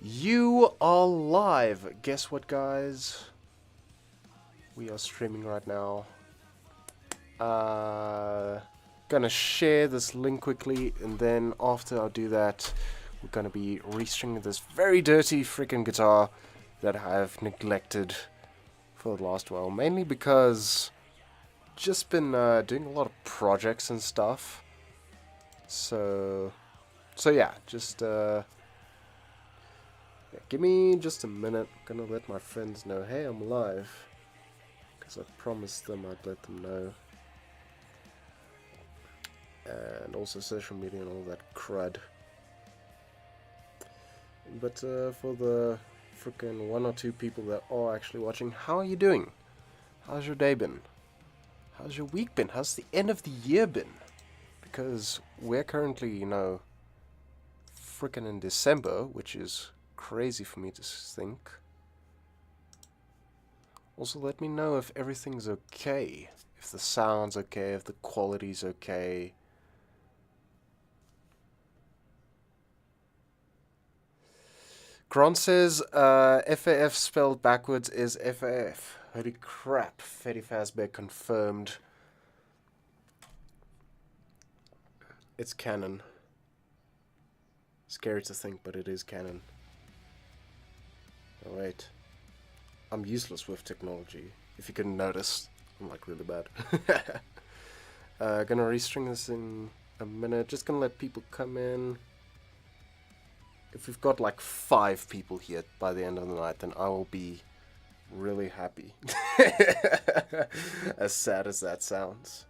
You are live. Guess what, guys? We are streaming right now. Gonna share this link quickly, and then after I do that, we're gonna be restringing this very dirty freaking guitar that I've neglected for the last while, mainly because just been doing a lot of projects and stuff. So yeah, just give me just a minute. I'm gonna let my friends know, hey, I'm live, because I promised them I'd let them know. And also social media and all that crud. But for the freaking 1 or 2 people that are actually watching, how are you doing? How's your day been? How's your week been? How's the end of the year been? Because we're currently, you know, freaking in December, which is crazy for me to think. Also, let me know if everything's okay. If the sound's okay, if the quality's okay. Grant says FAF spelled backwards is FAF. Holy crap. Fetty Fazbear confirmed. It's canon. Scary to think, but it is canon. Oh wait. I'm useless with technology. If you couldn't notice, I'm like really bad. Gonna restring this in a minute. Just gonna let people come in. If we've got like 5 people here by the end of the night, then I will be really happy. As sad as that sounds.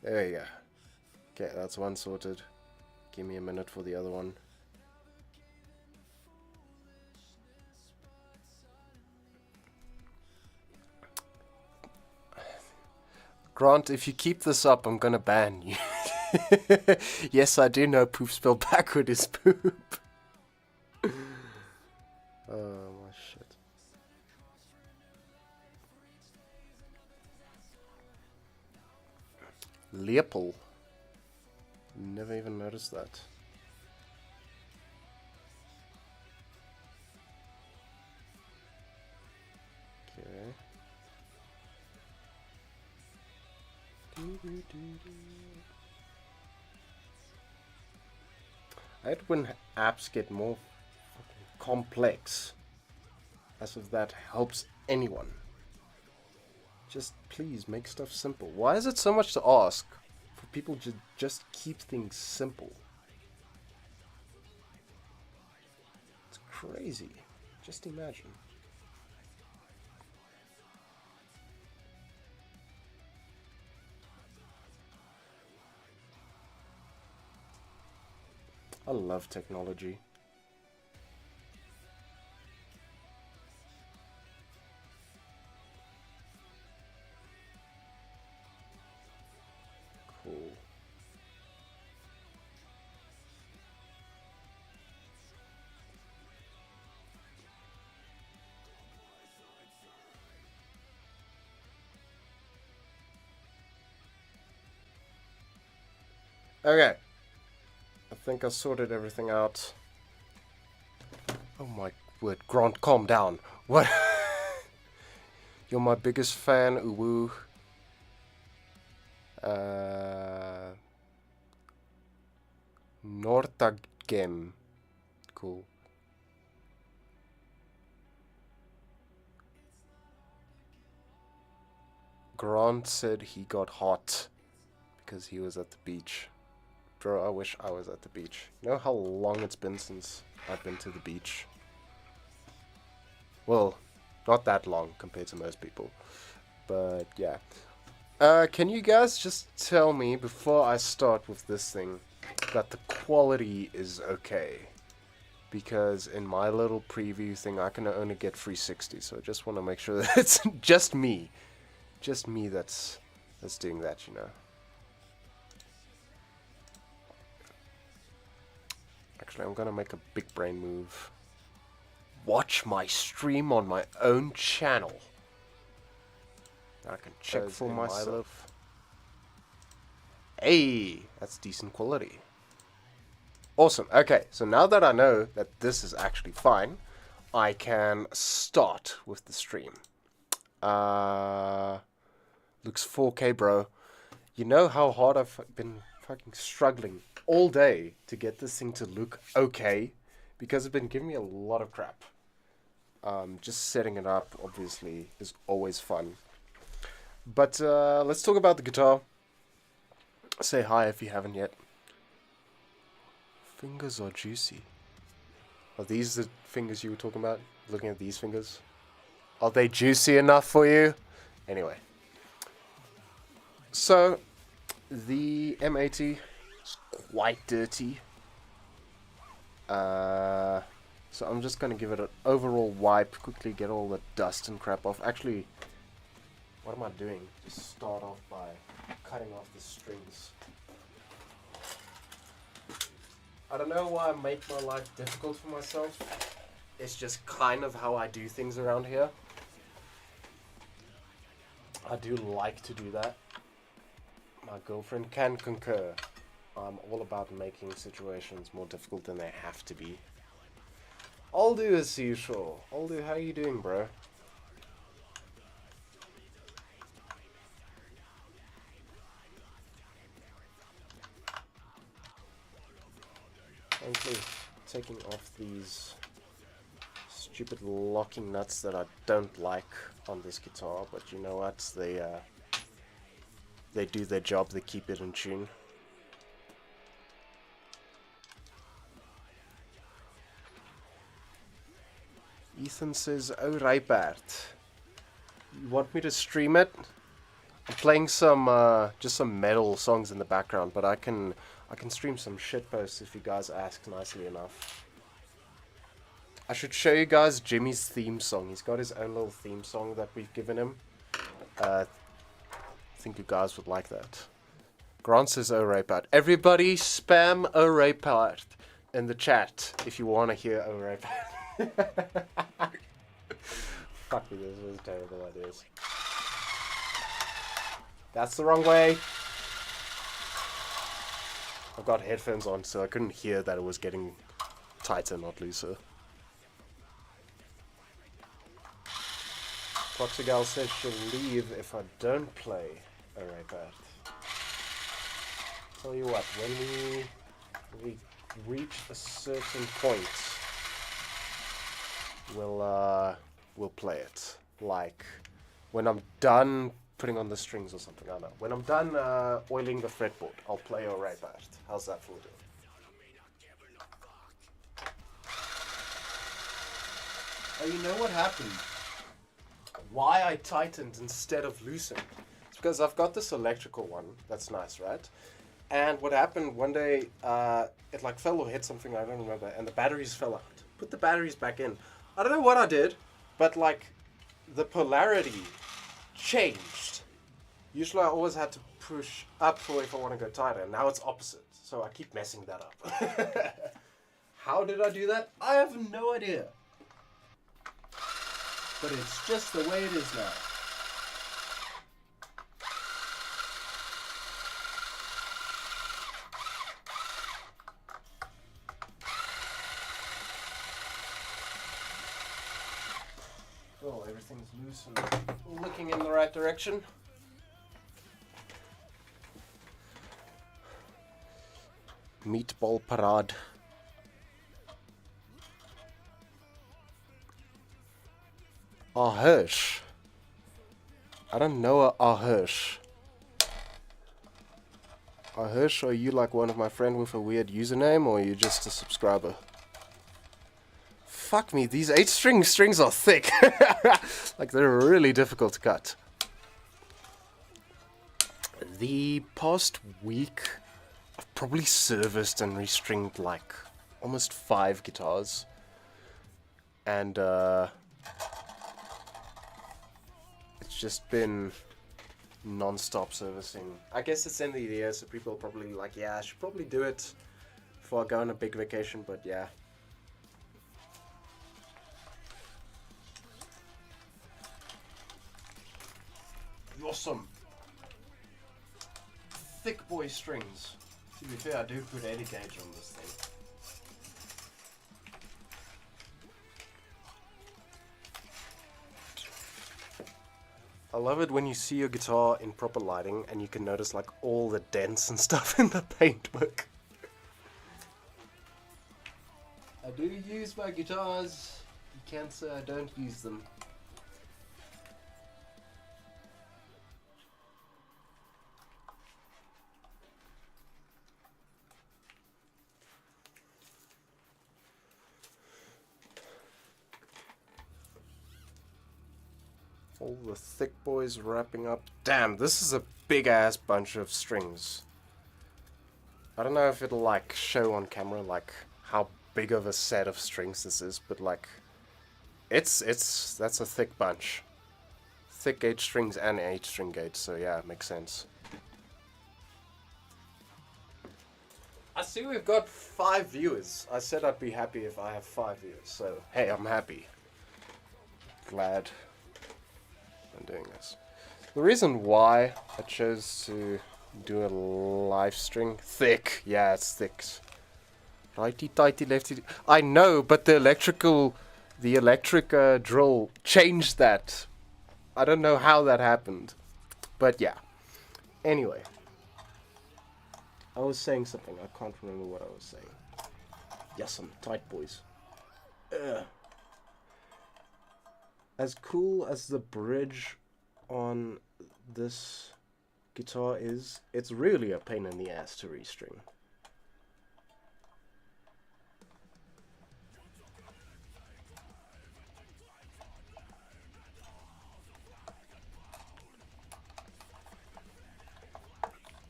There you go. Okay, that's one sorted. Give me a minute for the other one. Grant, if you keep this up, I'm gonna ban you. Yes, I do know poop spelled backward is poop. Oh my shit. Leopold. Never even noticed that. Okay. I hate when apps get more complex, as if that helps anyone. Just please make stuff simple. Why is it so much to ask for people to just keep things simple? It's crazy. Just imagine. I love technology. Cool. Okay. I think I sorted everything out. Oh my word, Grant, calm down. What? You're my biggest fan, uwu. Nortagem. Cool. Grant said he got hot because he was at the beach. Bro, I wish I was at the beach. You know how long it's been since I've been to the beach? Well, not that long compared to most people. But yeah. Can you guys just tell me before I start with this thing that the quality is okay? Because in my little preview thing I can only get 360, so I just want to make sure that it's just me. Just me that's doing that, you know. Actually, I'm gonna make a big brain move. Watch my stream on my own channel. I can check for myself. Hey, that's decent quality. Awesome. Okay, so now that I know that this is actually fine, I can start with the stream. Looks 4K, bro. You know how hard I've been fucking struggling all day to get this thing to look okay? Because it's been giving me a lot of crap. Just setting it up, obviously, is always fun. But let's talk about the guitar. Say hi if you haven't yet. Fingers are juicy. Are these the fingers you were talking about? Looking at these fingers? Are they juicy enough for you? Anyway. So, the M80 is quite dirty. So I'm just going to give it an overall wipe. Quickly get all the dust and crap off. Actually, what am I doing? Just start off by cutting off the strings. I don't know why I make my life difficult for myself. It's just kind of how I do things around here. I do like to do that. My girlfriend can concur. I'm all about making situations more difficult than they have to be. I'll do as usual. I'll do. How you doing, bro? Thankfully, taking off these stupid locking nuts that I don't like on this guitar, but you know what? They do their job. They keep it in tune. Ethan says, "Oh, Ripert, you want me to stream it? I'm playing some just some metal songs in the background, but I can stream some shitposts if you guys ask nicely enough. I should show you guys Jimmy's theme song. He's got his own little theme song that we've given him. I think you guys would like that." Grant says, "Oh, Ripert. Everybody spam Oh, Ripert in the chat if you want to hear Oh, Ripert." Fuck me, this was terrible ideas. That's the wrong way. I've got headphones on, so I couldn't hear that it was getting tighter, not looser. Proxygal says she'll leave if I don't play a Raypath. Tell you what, when we reach a certain point, we'll play it. Like when I'm done putting on the strings or something. I don't know. When I'm done oiling the fretboard, I'll play a Raypath. How's that for you? Oh, you know what happened? Why I tightened instead of loosened? It's because I've got this electrical one. That's nice, right? And what happened one day, it like fell or hit something, I don't remember, and the batteries fell out. Put the batteries back in. I don't know what I did, but like the polarity changed. Usually I always had to push up for if I want to go tighter. Now it's opposite. So I keep messing that up. How did I do that? I have no idea. But it's just the way it is now. Oh, everything's loose and looking in the right direction. Meatball parade. Hirsch. I don't know a Hirsch. Hirsch, are you like one of my friends with a weird username, or are you just a subscriber? Fuck me, these 8-string strings are thick. Like, they're really difficult to cut. The past week, I've probably serviced and restringed like almost 5 guitars. And it's just been non-stop servicing. I guess it's end of the year, so people are probably like, yeah, I should probably do it before I go on a big vacation, but yeah. Awesome. Thick boy strings. To be fair, I do put 80 gauge on this thing. I love it when you see your guitar in proper lighting and you can notice like all the dents and stuff in the paintwork. I do use my guitars. You can't say I don't use them. All the thick boys wrapping up. Damn, this is a big ass bunch of strings. I don't know if it'll like show on camera like how big of a set of strings this is, but like that's a thick bunch. Thick gauge strings and 8-string gauge, so yeah, it makes sense. I see we've got 5 viewers. I said I'd be happy if I have 5 viewers, so hey, I'm happy. Glad I'm doing this. The reason why I chose to do a live string, thick, yeah, it's thick. Righty tighty lefty. I know, but the electric drill changed that. I don't know how that happened, but yeah. Anyway, I was saying something. I can't remember what I was saying. Yes, some tight boys. As cool as the bridge on this guitar is, it's really a pain in the ass to restring.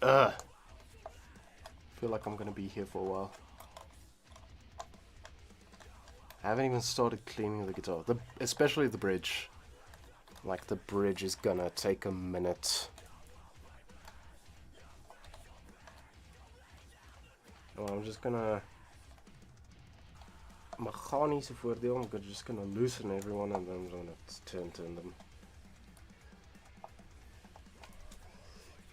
I feel like I'm gonna be here for a while. I haven't even started cleaning the guitar, especially the bridge. Like, the bridge is gonna take a minute. Well, I'm just gonna... mechanische voordeel, I'm just gonna loosen everyone and then I'm gonna turn them.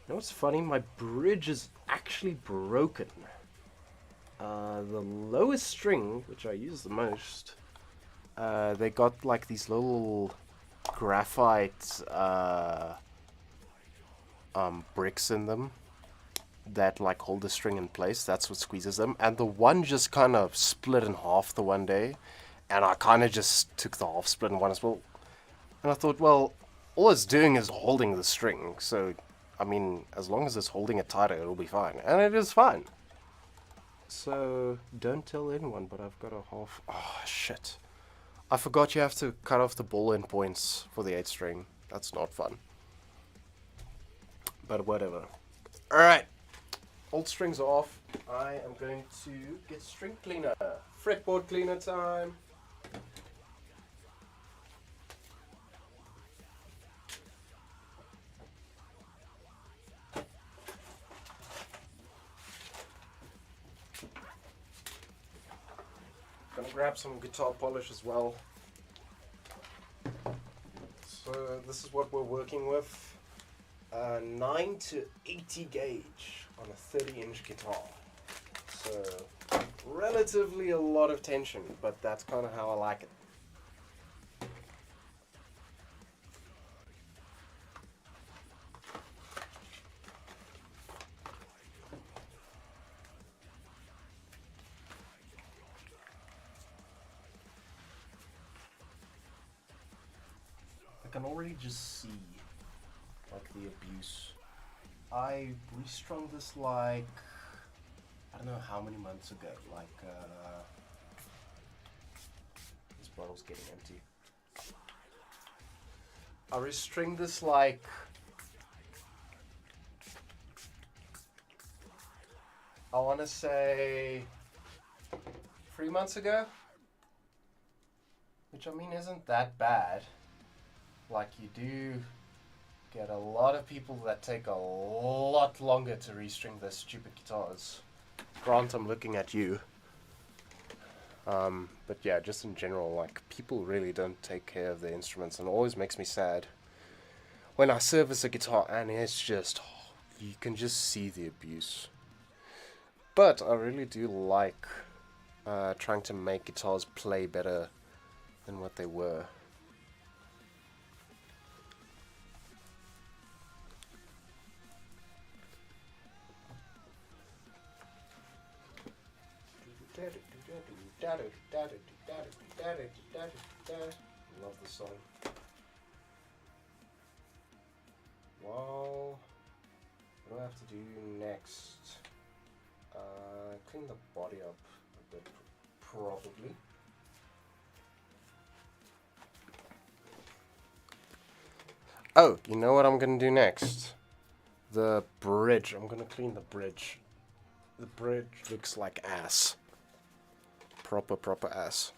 You know what's funny? My bridge is actually broken. The lowest string, which I use the most, they got like these little graphite bricks in them that like hold the string in place. That's what squeezes them. And the one just kind of split in half the one day, and I kind of just took the half split in one as well. And I thought, well, all it's doing is holding the string, so I mean, as long as it's holding it tighter, it'll be fine. And it is fine. So, don't tell anyone, but I've got a half... Oh, shit. I forgot you have to cut off the ball end points for the 8-string. That's not fun. But whatever. Alright. Old strings are off. I am going to get string cleaner. Fretboard cleaner time. Gonna grab some guitar polish as well. So this is what we're working with. 9 to 80 gauge on a 30-inch guitar. So relatively a lot of tension, but that's kind of how I like it. I can already just see like the abuse. I restrung this like, I don't know how many months ago, like this bottle's getting empty. I restringed this like I want to say 3 months ago, which I mean isn't that bad. Like, you do get a lot of people that take a lot longer to restring their stupid guitars. Grant, I'm looking at you. But yeah, just in general, like, people really don't take care of their instruments, and it always makes me sad when I service a guitar and it's just, you can just see the abuse. But I really do like trying to make guitars play better than what they were. Love the song. Well, what do I have to do next? Clean the body up a bit, probably. Oh, you know what I'm gonna do next? The bridge. I'm gonna clean the bridge. The bridge looks like ass. Proper ass.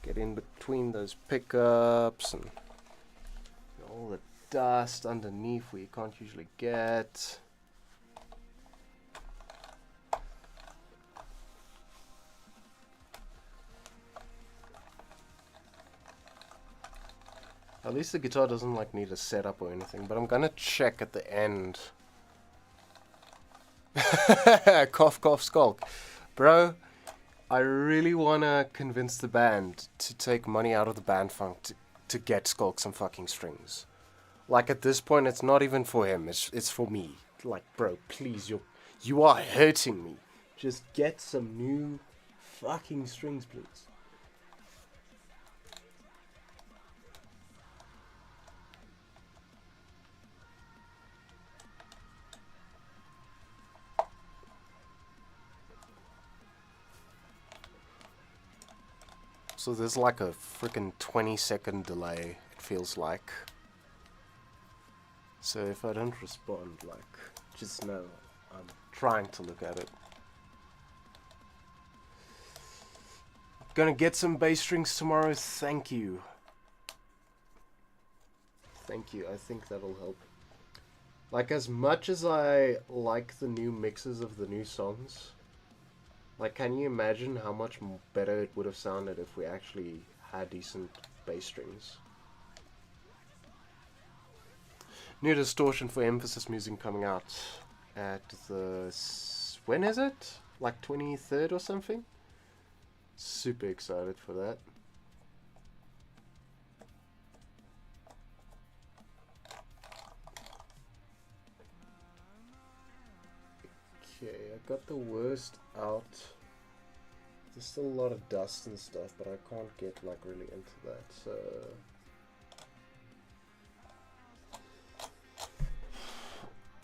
Get in between those pickups and all the dust underneath where you can't usually get. At least the guitar doesn't like need a setup or anything, but I'm gonna check at the end. Cough, cough, skulk. Bro, I really wanna convince the band to take money out of the band fund to get Skulk some fucking strings. Like at this point, it's not even for him, it's for me. Like, bro, please, you are hurting me. Just get some new fucking strings, please. So there's like a freaking 20-second delay, it feels like. So if I don't respond, like, just know I'm trying to look at it. Gonna get some bass strings tomorrow, thank you. Thank you, I think that'll help. Like, as much as I like the new mixes of the new songs, like, can you imagine how much better it would have sounded if we actually had decent bass strings? New Distortion for Emphasis music coming out at the... when is it? Like 23rd or something? Super excited for that. Okay, I got the worst out. There's still a lot of dust and stuff, but I can't get like really into that, so...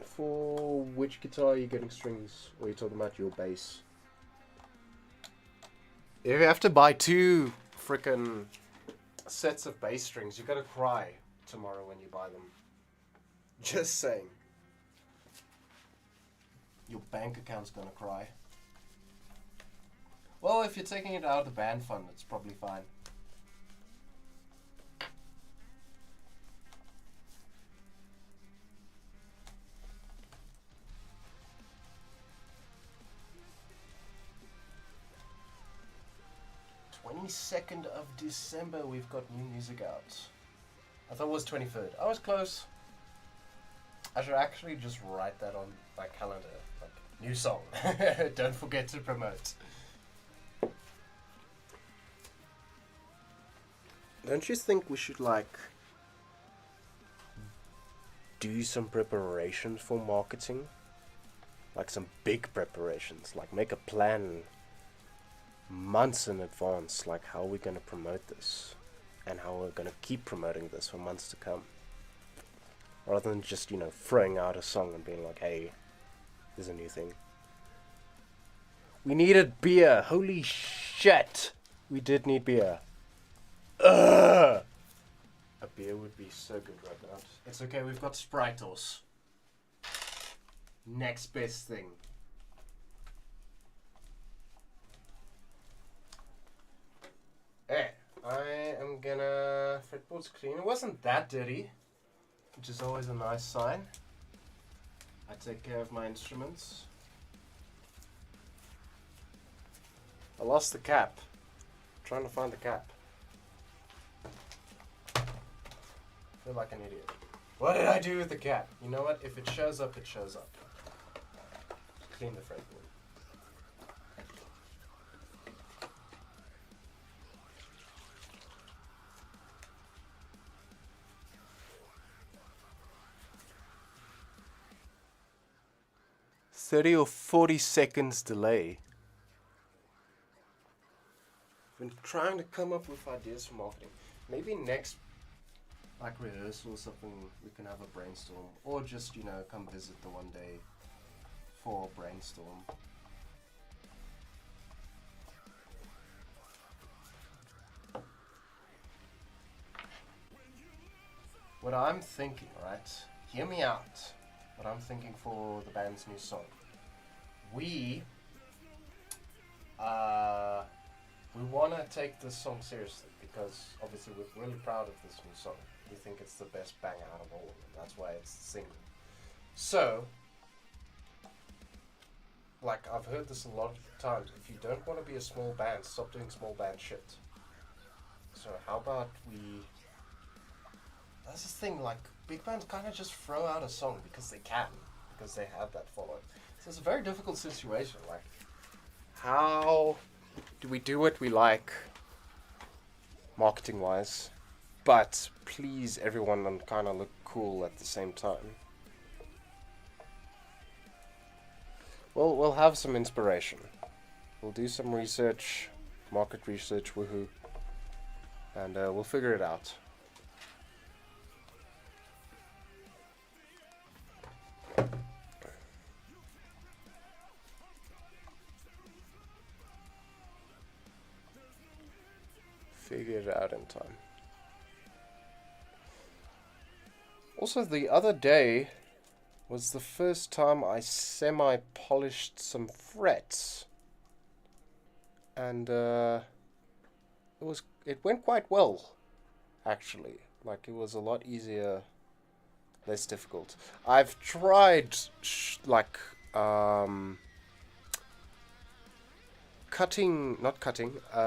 For which guitar are you getting strings? Or are you talking about your bass? If you have to buy 2 frickin' sets of bass strings, you're gonna cry tomorrow when you buy them. Just saying. Your bank account's gonna cry. Well, if you're taking it out of the band fund, it's probably fine. December 22nd, we've got new music out. I thought it was 23rd. I was close. I should actually just write that on my calendar. Like, new song. Don't forget to promote. Don't you think we should, like, do some preparations for marketing? Like some big preparations. Like, make a plan months in advance, like how we're going to promote this and how we're going to keep promoting this for months to come, rather than just, you know, throwing out a song and being like, hey, there's a new thing. We needed beer. Holy shit, we did need beer. Ugh! A beer would be so good right now. It's okay, we've got Spritos. Next best thing. Hey, I am gonna... fretboard's clean. It wasn't that dirty, which is always a nice sign. I take care of my instruments. I lost the cap. I'm trying to find the cap. I feel like an idiot. What did I do with the cap? You know what? If it shows up, it shows up. Clean the fretboard. 30 or 40 seconds delay. I've been trying to come up with ideas for marketing. Maybe next, like, rehearsal or something, we can have a brainstorm. Or just, you know, come visit the one day for a brainstorm. What I'm thinking, right? Hear me out. What I'm thinking for the band's new song. We want to take this song seriously because obviously we're really proud of this new song. We think it's the best banger out of all of them. That's why it's the single. So, like I've heard this a lot of times. If you don't want to be a small band, stop doing small band shit. So how about we... That's the thing, like, big bands kind of just throw out a song because they can, because they have that following. So it's a very difficult situation, like, how do we do what we like, marketing-wise, but please everyone and kind of look cool at the same time? Well, we'll have some inspiration. We'll do some research, market research, woohoo, and we'll figure it out. Figure it out in time. Also, the other day was the first time I semi-polished some frets, and it went quite well, actually. Like, it was a lot easier, less difficult. I've tried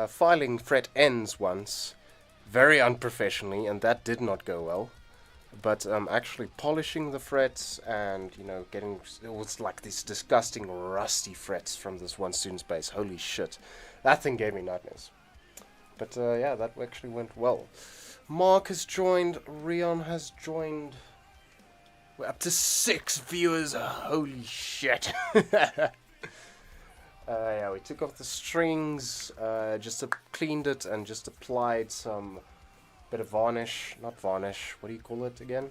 filing fret ends once, very unprofessionally, and that did not go well. But actually polishing the frets and, you know, it was like these disgusting rusty frets from this one student's bass. Holy shit. That thing gave me nightmares. But yeah, that actually went well. Mark has joined, Rion has joined. We're up to 6 viewers. Holy shit. Yeah, we took off the strings, just cleaned it and just applied some bit of varnish. Not varnish, what do you call it again?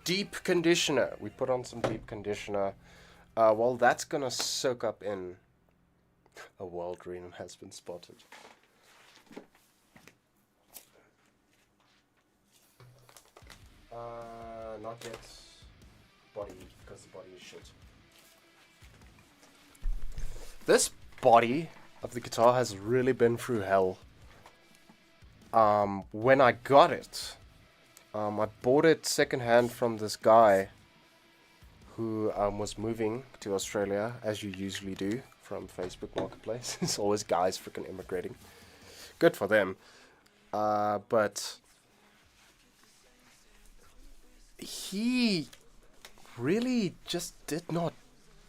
Deep conditioner. We put on some deep conditioner. Well, that's gonna soak up in... A wild rhino has been spotted. Not yet. Body, because the body is shit. This body of the guitar has really been through hell. When I got it, I bought it secondhand from this guy who was moving to Australia, as you usually do, from Facebook Marketplace. It's always guys freaking immigrating. Good for them. But he really just did not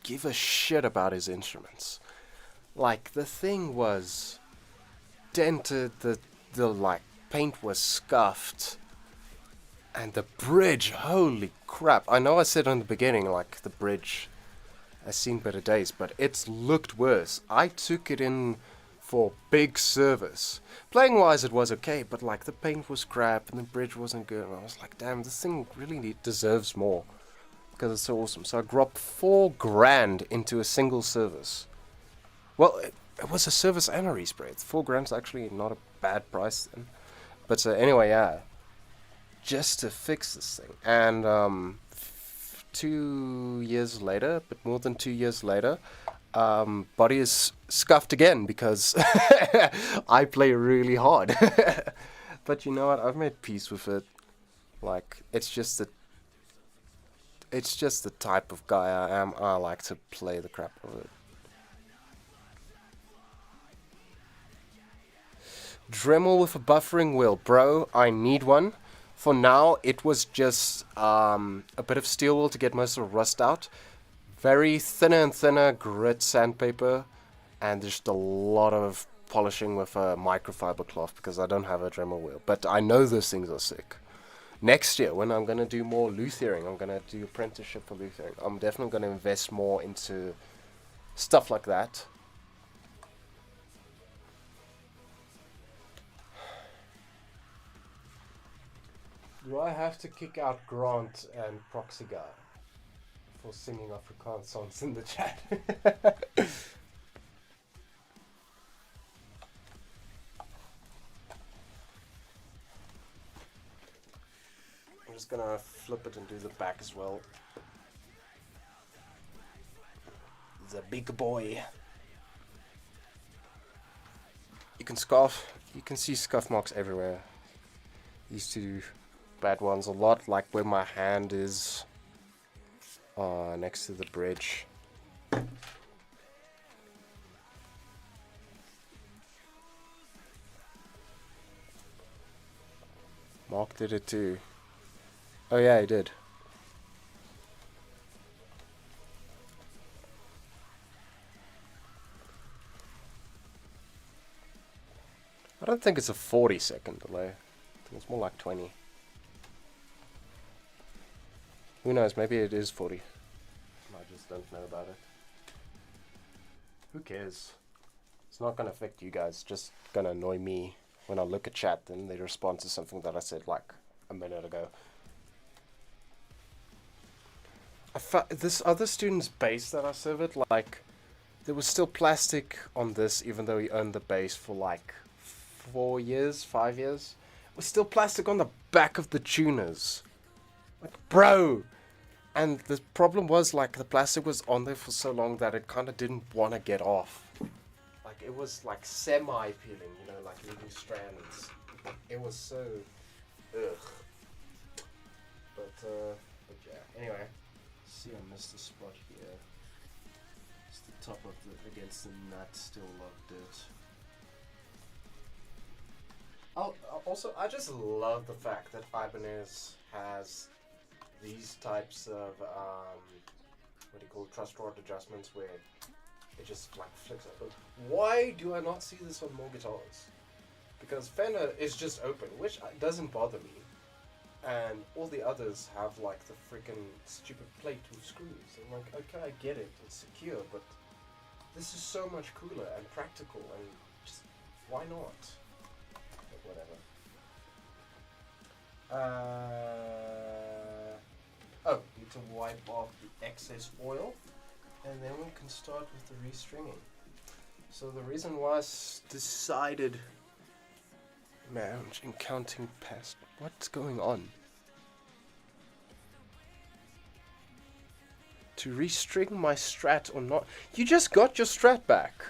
give a shit about his instruments. Like, the thing was dented, the like paint was scuffed, and the bridge, holy crap. I know I said in the beginning, like, the bridge has seen better days, but it's looked worse. I took it in for big service. Playing wise it was okay, but like the paint was crap and the bridge wasn't good, and I was like, damn, this thing really deserves more. Because it's so awesome. So I dropped $4,000 into a single service. Well, it was a service and a respray. $4,000 is actually not a bad price then. But anyway, yeah. Just to fix this thing. And 2 years later, but more than 2 years later, body is scuffed again because I play really hard. But you know what? I've made peace with it. Like, it's just the type of guy I am. I like to play the crap of it. Dremel with a buffering wheel. Bro, I need one. For now, it was just a bit of steel wool to get most of the rust out. Very thinner and thinner grit sandpaper. And just a lot of polishing with a microfiber cloth because I don't have a Dremel wheel. But I know those things are sick. next year when I'm going to do more luthering, I'm going to do apprenticeship for luthering. I'm definitely going to invest more into stuff like that. Do I have to kick out Grant and Proxy Guy for singing Afrikaans songs in the chat? I'm just gonna flip it and do the back as well. The big boy. You can see scuff marks everywhere. These two bad ones a lot, like where my hand is next to the bridge. Mark did it too. Oh yeah, he did. I don't think it's a 40-second delay. I think it's more like 20. Who knows, maybe it is 40. I just don't know about it. Who cares? It's not gonna affect you guys, just gonna annoy me when I look at chat and they respond to something that I said like a minute ago. This other student's base that I served, like, there was still plastic on this even though he owned the base for like 4 years, 5 years. It was still plastic on the back of the tuners. Like, bro! And the problem was, like, the plastic was on there for so long that it kind of didn't want to get off. Like, it was, like, semi-peeling, you know, like leaving strands. It was so... ugh. But yeah. Anyway. See, I missed a spot here. It's the top of the... against the nut, still a lot of dirt. Also, I just love the fact that Ibanez has these types of what do you call it, truss rod adjustments where it just like flicks open. Why do I not see this on more guitars? Because Fender is just open, which doesn't bother me, and all the others have like the freaking stupid plate with screws. I'm like, okay, I get it, it's secure, but this is so much cooler and practical, and just why not? But whatever. Oh, need to wipe off the excess oil, and then we can start with the restringing. So the reason why I decided, man, I'm counting past. What's going on? To restring my Strat or not? You just got your Strat back.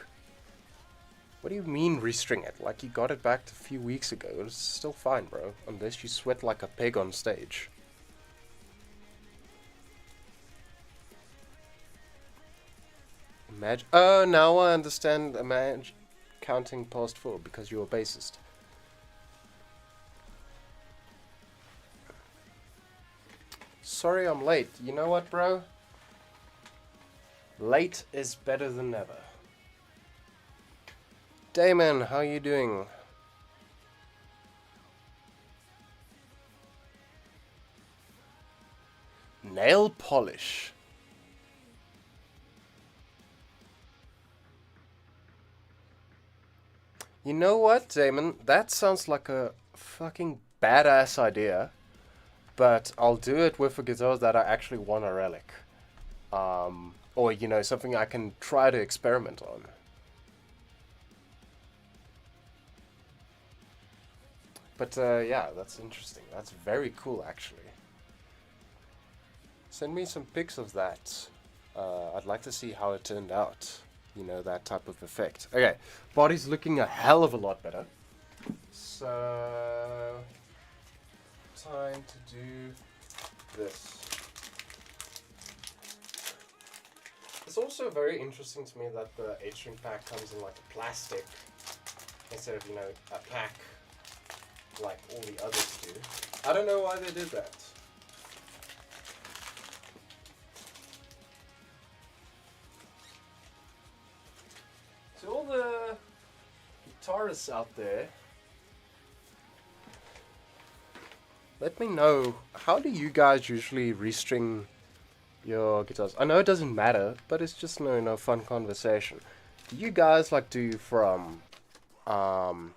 What do you mean restring it? Like you got it back a few weeks ago. It's still fine, bro. Unless you sweat like a pig on stage. Imagine. Oh, now I understand. Imagine counting past 4 because you're a bassist. Sorry I'm late. You know what, bro? Late is better than never. Damon, how you doing? Nail polish. You know what, Damon? That sounds like a fucking badass idea. But I'll do it with a guitar that I actually want a relic. Or, you know, something I can try to experiment on. But, yeah, that's interesting. That's very cool, actually. Send me some pics of that. I'd like to see how it turned out. You know, that type of effect. Okay, body's looking a hell of a lot better. So, time to do this. It's also very interesting to me that the H-string pack comes in like a plastic instead of, you know, a pack like all the others do. I don't know why they did that. To all the guitarists out there, let me know, how do you guys usually restring your guitars? I know it doesn't matter, but it's just fun conversation. Do you guys like do from um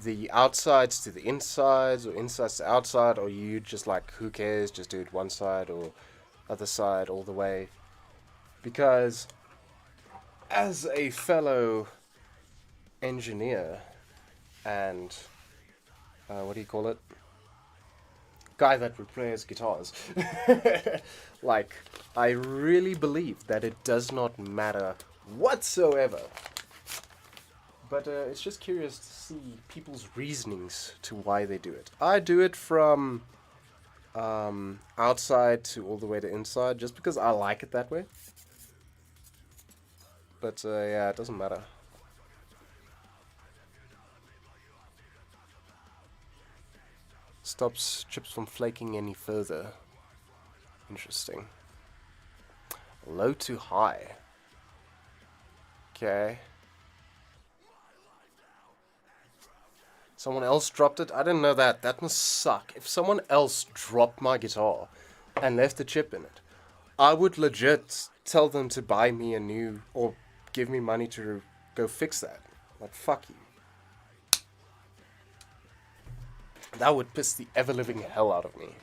the outsides to the insides or insides to outside, or you just like who cares, just do it one side or other side all the way? Because as a fellow engineer and what do you call it? Guy that repairs guitars. Like, I really believe that it does not matter whatsoever. But it's just curious to see people's reasonings to why they do it. I do it from outside to all the way to inside just because I like it that way. But yeah, it doesn't matter. Stops chips from flaking any further. Interesting. Low to high. Okay. Someone else dropped it? I didn't know that. That must suck. If someone else dropped my guitar and left a chip in it, I would legit tell them to buy me a new, or give me money to go fix that. Like, fuck you. That would piss the ever-living hell out of me.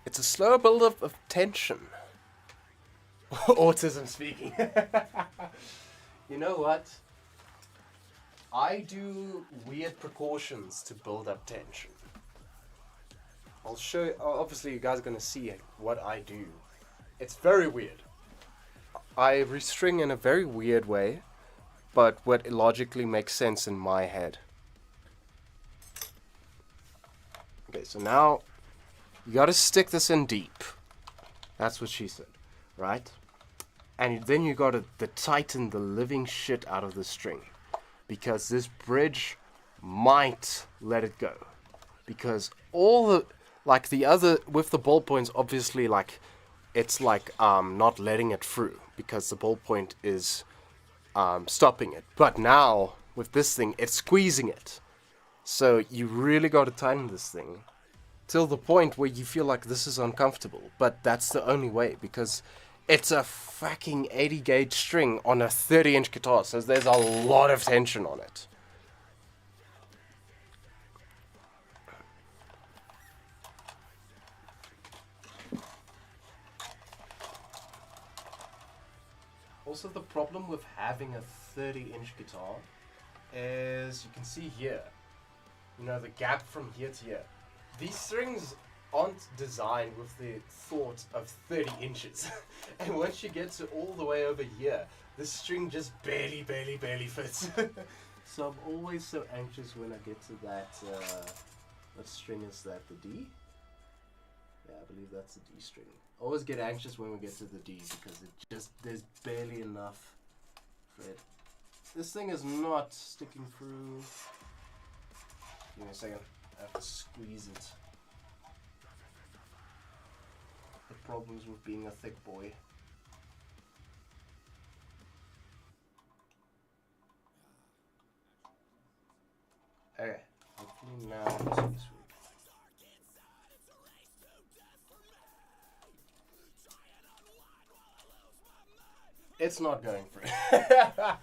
It's a slow build-up of tension. Autism speaking. You know what? I do weird precautions to build up tension. I'll show you, obviously you guys are going to see what I do. It's very weird. I restring in a very weird way, but what logically makes sense in my head. Okay, so now you got to stick this in deep. That's what she said, right? And then you got to tighten the living shit out of the string, because this bridge might let it go. Because all the, like the other, with the ball points, obviously, like, it's like not letting it through, because the ball point is stopping it. But now, with this thing, it's squeezing it. So you really got to tighten this thing till the point where you feel like this is uncomfortable. But that's the only way, because it's a fucking 80 gauge string on a 30-inch guitar, so there's a lot of tension on it. Also, the problem with having a 30-inch guitar is, you can see here, you know, the gap from here to here. These strings aren't designed with the thought of 30 inches. And once you get to all the way over here, the string just barely fits. So I'm always so anxious when I get to that, what string is that, the D? Yeah, I believe that's the D string. I always get anxious when we get to the D, because there's barely enough fret. This thing is not sticking through. Give me a second, I have to squeeze it. The problems with being a thick boy. Okay, hopefully now this is sweet. It's not going for it.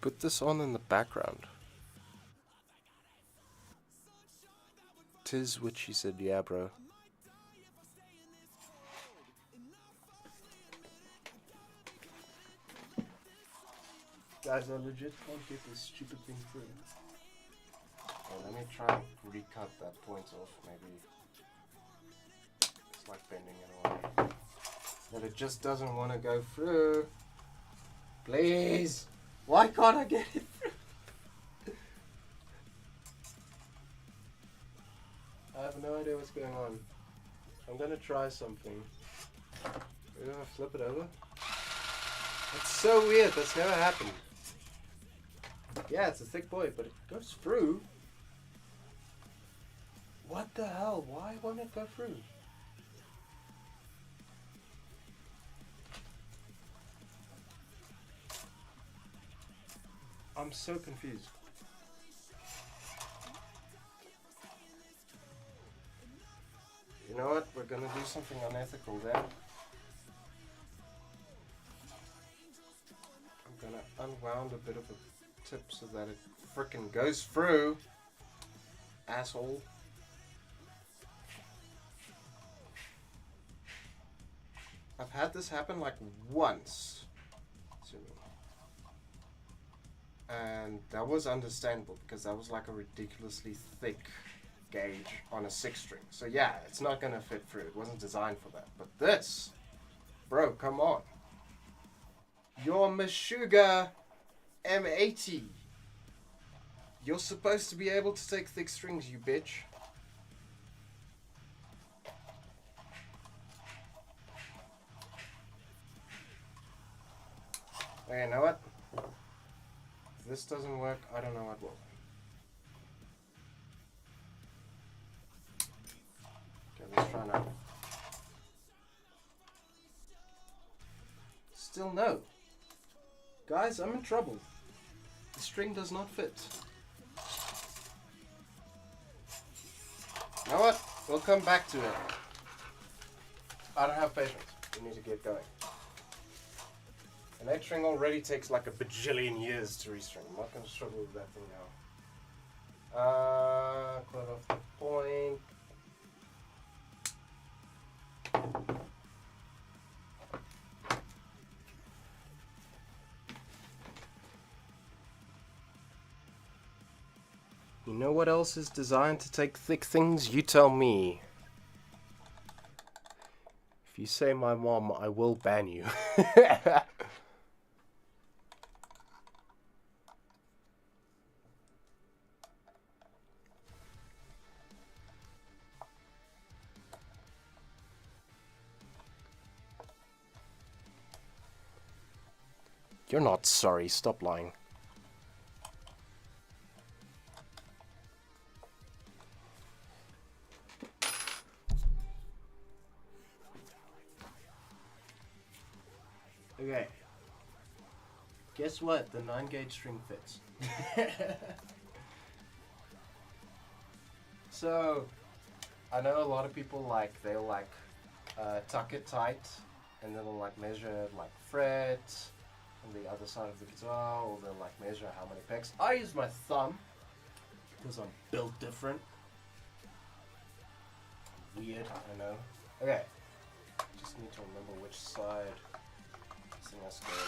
Put this on in the background. 'Tis what she said, yeah, bro. Guys, I legit can't get this stupid thing through. Well, let me try and recut that point off, maybe. It's like bending it away. But it just doesn't want to go through. Please! Why can't I get it through? I have no idea what's going on. I'm gonna try something. Maybe if I flip it over? It's so weird, that's never happened. Yeah, it's a thick boy, but it goes through. What the hell? Why won't it go through? I'm so confused. You know what? We're gonna do something unethical then. I'm gonna unwound a bit of a tip so that it frickin' goes through. Asshole. I've had this happen like once to me. And that was understandable because that was like a ridiculously thick gauge on a 6-string. So yeah, it's not gonna fit through. It wasn't designed for that. But this, bro, come on. Your Meshuggah M80. You're supposed to be able to take thick strings, you bitch. Okay, you know what? If this doesn't work, I don't know what will. Okay, let's try now. Still no. Guys, I'm in trouble. The string does not fit. You know what? We'll come back to it. I don't have patience. We need to get going. An 8-string already takes like a bajillion years to restring. I'm not going to struggle with that thing now. Close off the point. You know what else is designed to take thick things? You tell me. If you say my mom, I will ban you. You're not sorry. Stop lying. Okay. Guess what? The 9-gauge string fits. So, I know a lot of people they'll tuck it tight and then they'll measure fret on the other side of the guitar, or they'll measure how many pecks. I use my thumb because I'm built different. Weird, I know. Okay. Just need to remember which side this thing has to go in.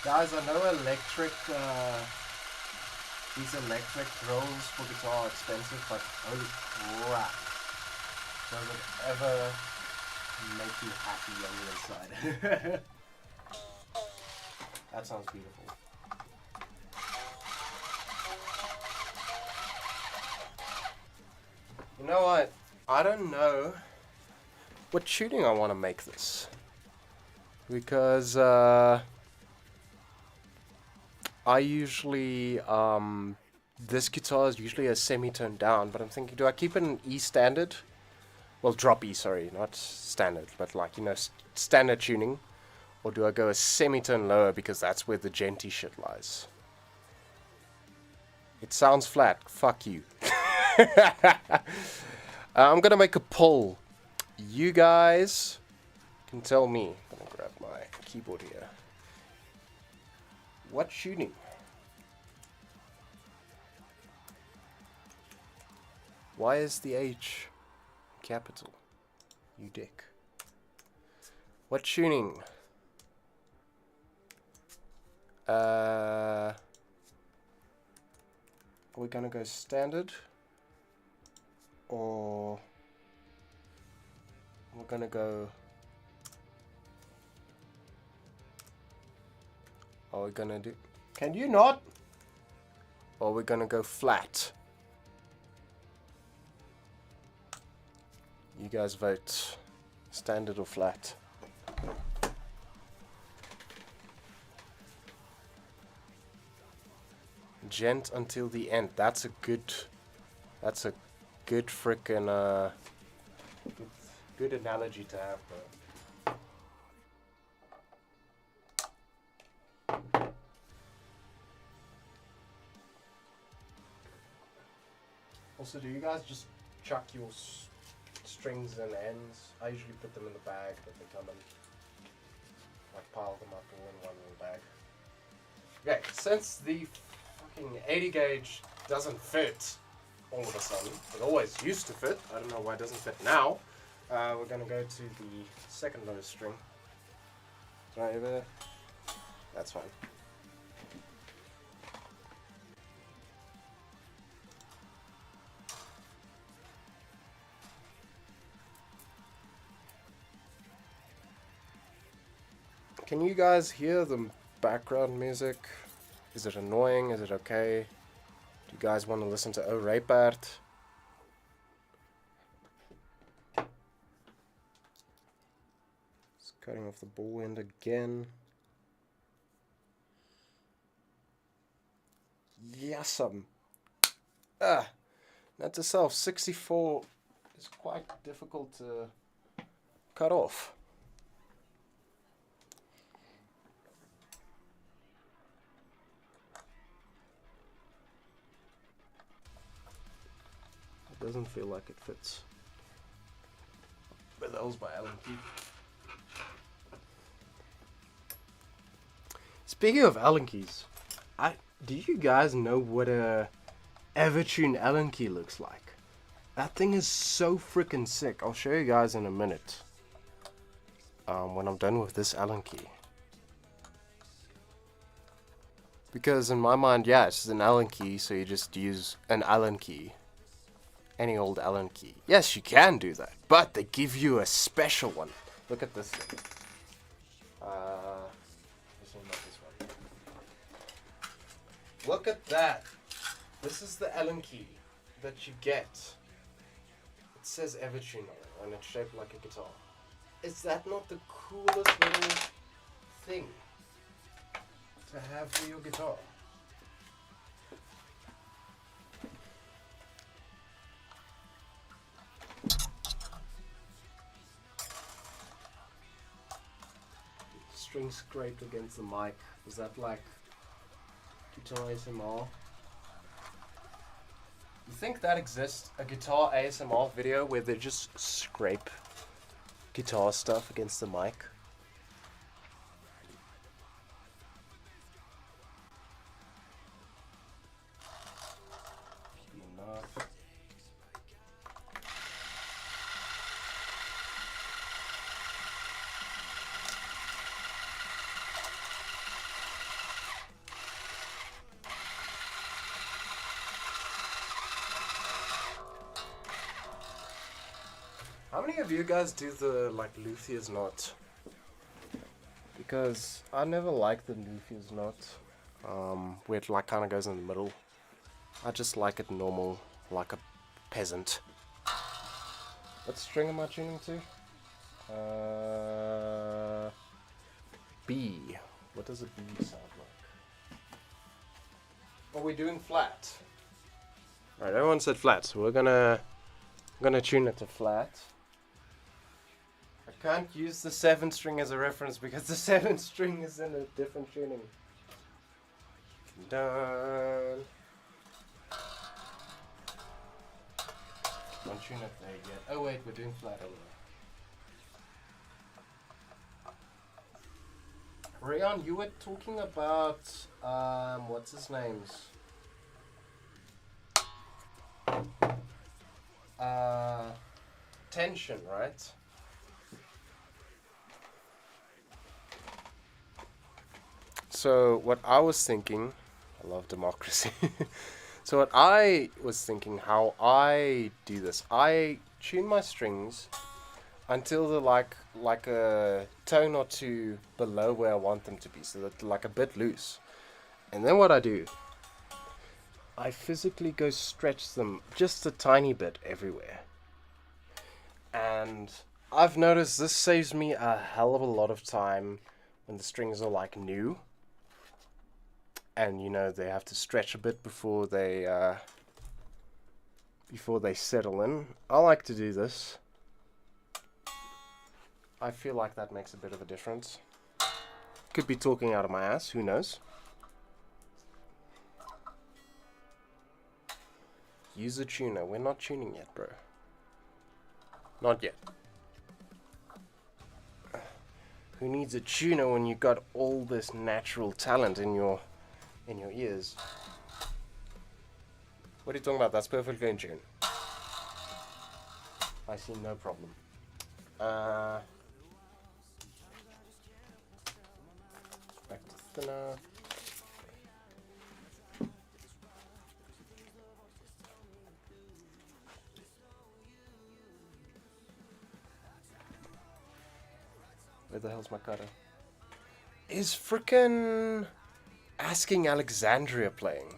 Guys, I know these electric drills for guitar are expensive, but holy crap. Does it ever make you happy on the inside? That sounds beautiful. You know what? I don't know what tuning I want to make this. Because, I usually, this guitar is usually a semitone down, but I'm thinking, do I keep it in E standard? Well, drop E, sorry, not standard, but standard tuning. Or do I go a semitone lower because that's where the genty shit lies? It sounds flat. Fuck you. I'm gonna make a poll. You guys can tell me. I'm gonna grab my keyboard here. What tuning? Why is the H capital? You dick. What tuning? Are we gonna go standard? Or we're gonna go... Are we gonna do... Can you not? Or we're gonna go flat? You guys vote. Standard or flat? Gent until the end. That's a good frickin' good analogy to have, bro. Also, do you guys just chuck your strings and ends? I usually put them in the bag that they come in. Like pile them up all in one little bag. Okay, since the fucking 80 gauge doesn't fit all of a sudden, it always used to fit, I don't know why it doesn't fit now, we're going to go to the second lowest string. Right over there. That's fine. Can you guys hear the background music? Is it annoying? Is it okay? Do you guys want to listen to O Raypart? It's cutting off the ball end again. Yesum. Note to self, 64 is quite difficult to cut off. It doesn't feel like it fits. But that was by Allen Key. Speaking of Allen Keys, do you guys know what a Evertune Allen Key looks like? That thing is so freaking sick. I'll show you guys in a minute. When I'm done with this Allen Key. Because in my mind, yeah, it's an Allen Key, so you just use an Allen Key. Any old Allen Key. Yes, you can do that, but they give you a special one. Look at this thing. This one, not this one. Look at that. This is the Allen Key that you get. It says Evertune on it, and it's shaped like a guitar. Is that not the coolest little thing to have for your guitar? String scraped against the mic. Was that like guitar ASMR? You think that exists? A guitar ASMR video where they just scrape guitar stuff against the mic? Enough. How many of you guys do the like luthier's knot? Because I never liked the luthier's knot, where it like kind of goes in the middle. I just like it normal, like a peasant. What string am I tuning to? B. What does a B sound like? Are we doing flat? Alright, everyone said flat, so we're gonna tune it to flat. I can't use the 7 string as a reference because the 7 string is in a different tuning. Done. Don't tune it there yet. Oh wait, we're doing flat over there. Rayon, you were talking about what's his name's? Tension, right? So what I was thinking, I love democracy. So what I was thinking, how I do this, I tune my strings until they're like a tone or two below where I want them to be, so that they're like a bit loose. And then what I do, I physically go stretch them just a tiny bit everywhere. And I've noticed this saves me a hell of a lot of time when the strings are like new. And you know, they have to stretch a bit before they settle in. I like to do this. I feel like that makes a bit of a difference. Could be talking out of my ass, who knows? Use a tuner. We're not tuning yet, bro. Not yet. Who needs a tuner when you got all this natural talent in your ears? What are you talking about? That's perfectly in tune. I see no problem. Back to thinner. Where the hell's my cutter? Is frickin' Asking Alexandria playing?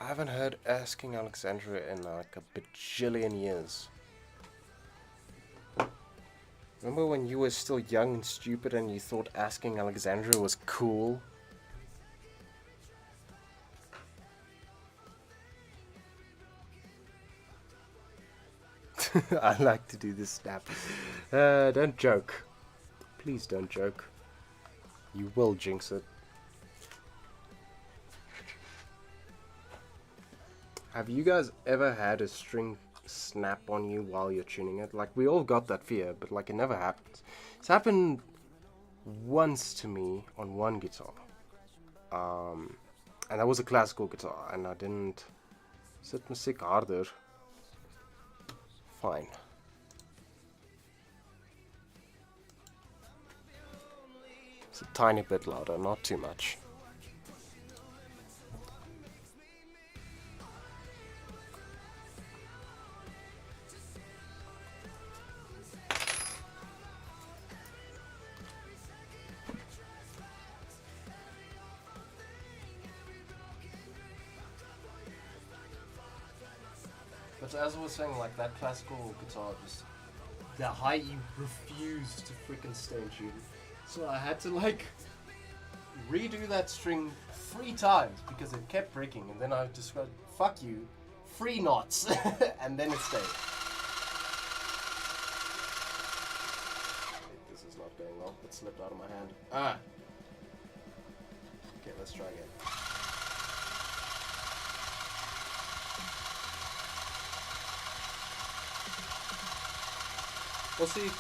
I haven't heard Asking Alexandria in like a bajillion years. Remember when you were still young and stupid and you thought Asking Alexandria was cool? I like to do this snap. Don't joke. Please don't joke. You will jinx it. Have you guys ever had a string snap on you while you're tuning it? Like, we all got that fear, but like, it never happens. It's happened once to me on one guitar. And that was a classical guitar, and I didn't... Sit music harder. Fine. It's a tiny bit louder, not too much. But as I was saying, like, that classical guitar, just the high E refused to freaking stay in tune. So I had to like redo that string 3 times because it kept breaking, and then I just go, fuck you, 3 knots, and then it stayed. Wait, this is not going well. It slipped out of my hand. Ah! Okay, let's try again. Also, you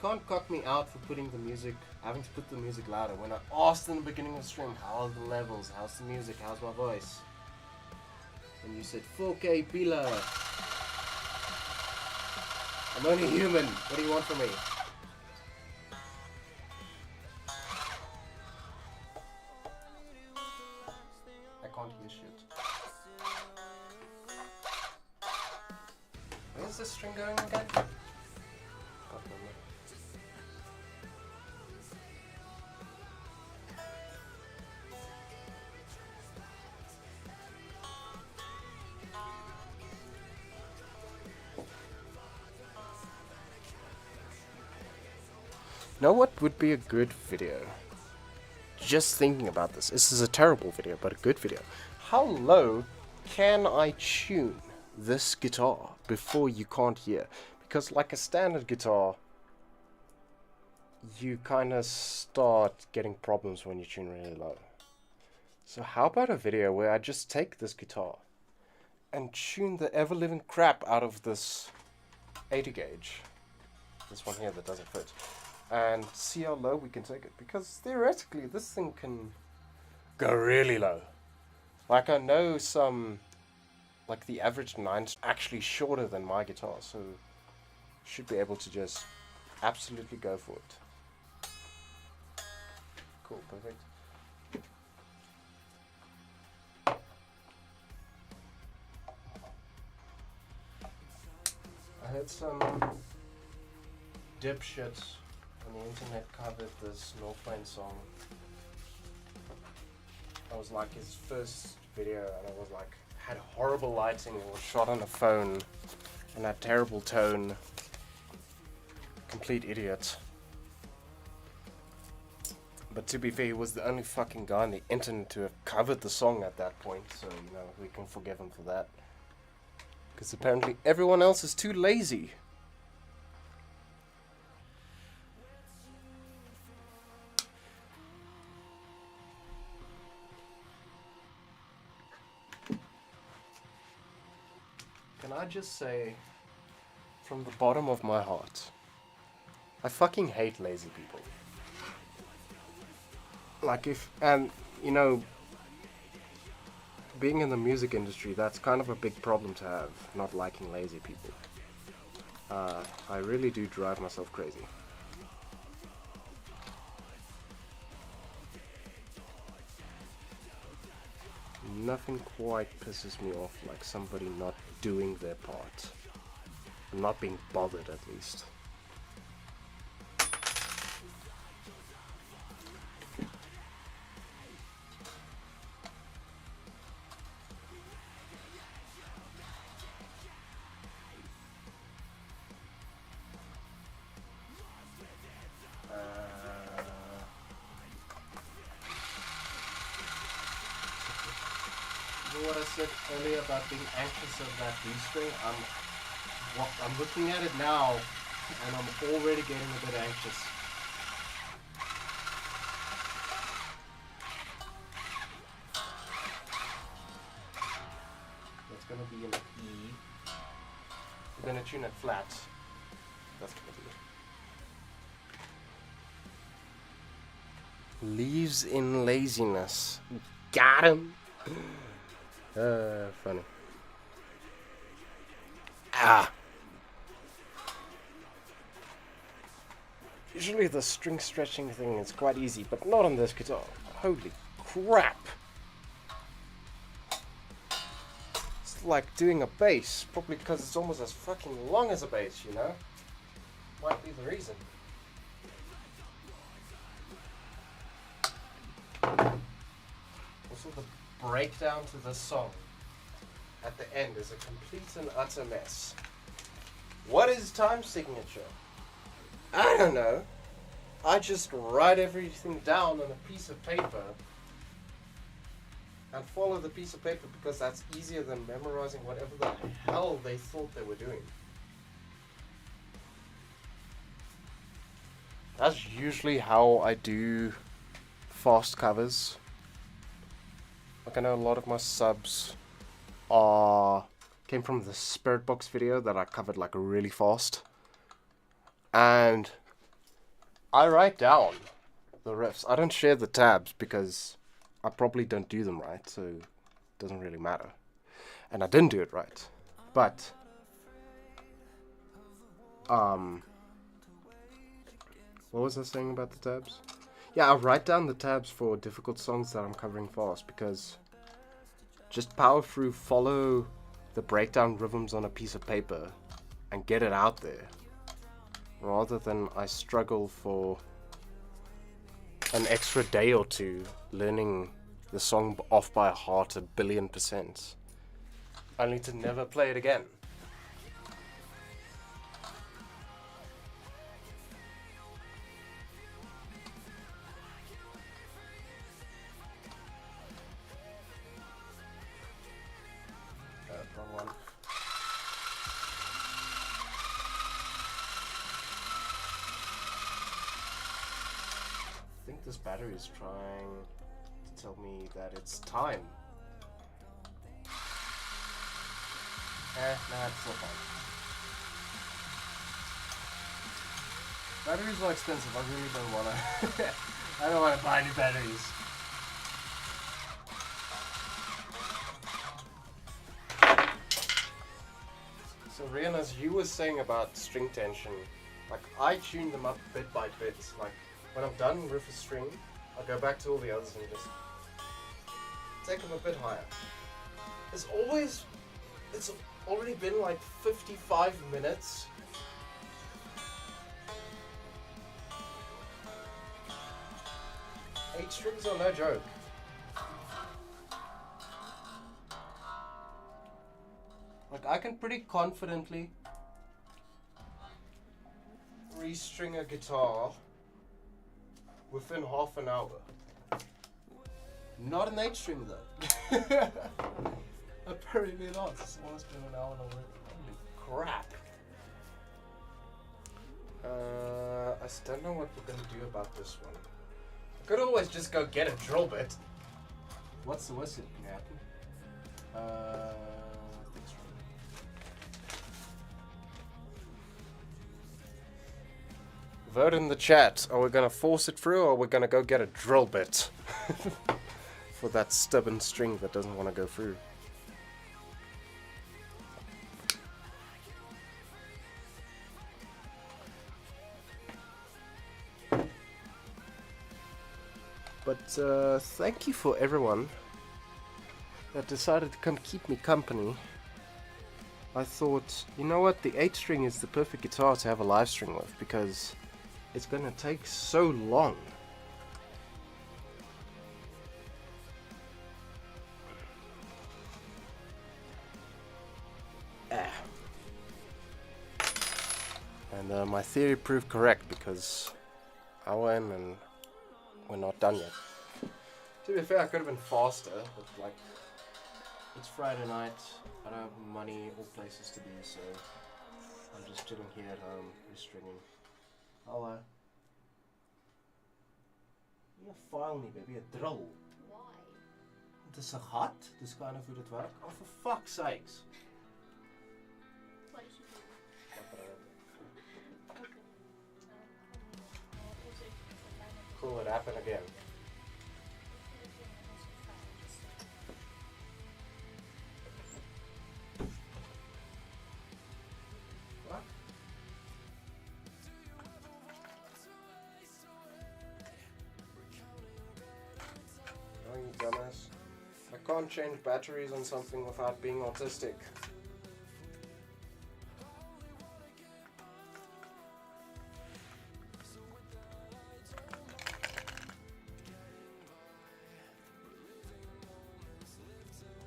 can't cut me out for having to put the music louder. When I asked in the beginning of the stream, how are the levels, how's the music, how's my voice? And you said, 4K Bila. I'm only human. What do you want from me? I can't hear shit. Where's the string going again? Know what would be a good video? Just thinking about this. This is a terrible video, but a good video. How low can I tune this guitar before you can't hear? Because like a standard guitar, you kind of start getting problems when you tune really low. So how about a video where I just take this guitar and tune the ever-living crap out of this 80 gauge. This one here that doesn't fit. And see how low we can take it. Because theoretically, this thing can go really low. Like, I know some, like the average 9's actually shorter than my guitar, so should be able to just absolutely go for it. Cool, perfect. I heard some dipshits on the internet covered this Northlane song. I was like his first video, and it was like, had horrible lighting, it was shot on a phone, and had terrible tone. Complete idiot. But to be fair, he was the only fucking guy on the internet to have covered the song at that point, so, you know, we can forgive him for that. Because apparently everyone else is too lazy. Can I just say, from the bottom of my heart, I fucking hate lazy people. Like you know, being in the music industry, that's kind of a big problem to have, not liking lazy people. I really do drive myself crazy. Nothing quite pisses me off like somebody not doing their part. Not being bothered, at least. What I said earlier about being anxious of that restring, I'm looking at it now, and I'm already getting a bit anxious. That's gonna be an E. We're gonna tune it flat. That's gonna be. Leaves in laziness. Got him. Funny. Usually the string stretching thing is quite easy, but not on this guitar. Holy crap! It's like doing a bass, probably because it's almost as fucking long as a bass, you know? Might be the reason. Also, the breakdown to this song at the end is a complete and utter mess. What is time signature? I don't know. I just write everything down on a piece of paper and follow the piece of paper because that's easier than memorizing whatever the hell they thought they were doing. That's usually how I do fast covers. Like I know a lot of my subs came from the Spirit Box video that I covered like really fast. And I write down the riffs. I don't share the tabs because I probably don't do them right, so it doesn't really matter. And I didn't do it right. But what was I saying about the tabs? Yeah, I write down the tabs for difficult songs that I'm covering fast because just power through, follow the breakdown rhythms on a piece of paper and get it out there. Rather than I struggle for an extra day or two learning the song off by heart 1,000,000,000%, only to never play it again. Wrong one. I think this battery is trying to tell me that it's time. Nah, it's still fine. Batteries are expensive. I really don't wanna. I don't wanna buy new batteries. So Rian, as you were saying about string tension, like I tune them up bit by bit. Like when I'm done with a string, I'll go back to all the others and just take them a bit higher. It's already been like 55 minutes. Eight strings are no joke. Like I can pretty confidently restring a guitar within half an hour. Not an 8-string though. Apparently not. It's almost been an hour already. Holy crap. I still don't know what we're gonna do about this one. I could always just go get a drill bit. What's the worst that can happen? Vote in the chat. Are we gonna force it through, or we're gonna go get a drill bit for that stubborn string that doesn't want to go through? But thank you for everyone that decided to come keep me company. I thought, you know what, the 8 string is the perfect guitar to have a live string with, because it's gonna take so long. And my theory proved correct, because I went and we're not done yet. To be fair, I could have been faster, but like, it's Friday night, I don't have money or places to be, so I'm just chilling here at home, restringing. Hello. Ja, file nie, baby, a drill. Why? Dis 'n gat, dis kind of hoe dit werk. Oh, for fuck's sakes. What did you do? Cool, it happened again. Dumbass. I can't change batteries on something without being autistic.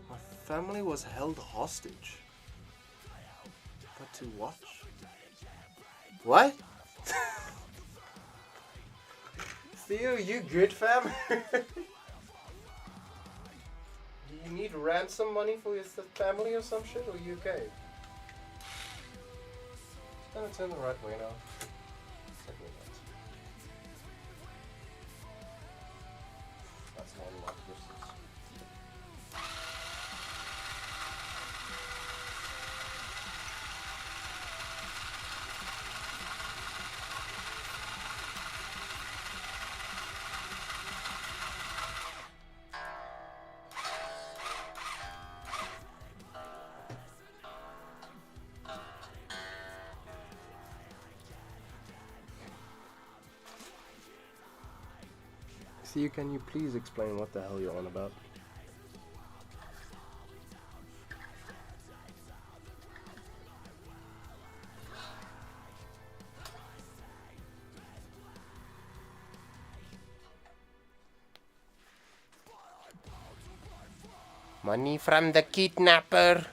My family was held hostage. But to watch? What? Theo, you good, fam? You need ransom money for your family or some shit, or you okay? It's gonna turn the right way now. That's not a lot of distance. Theo, can you please explain what the hell you're on about? Money from the kidnapper.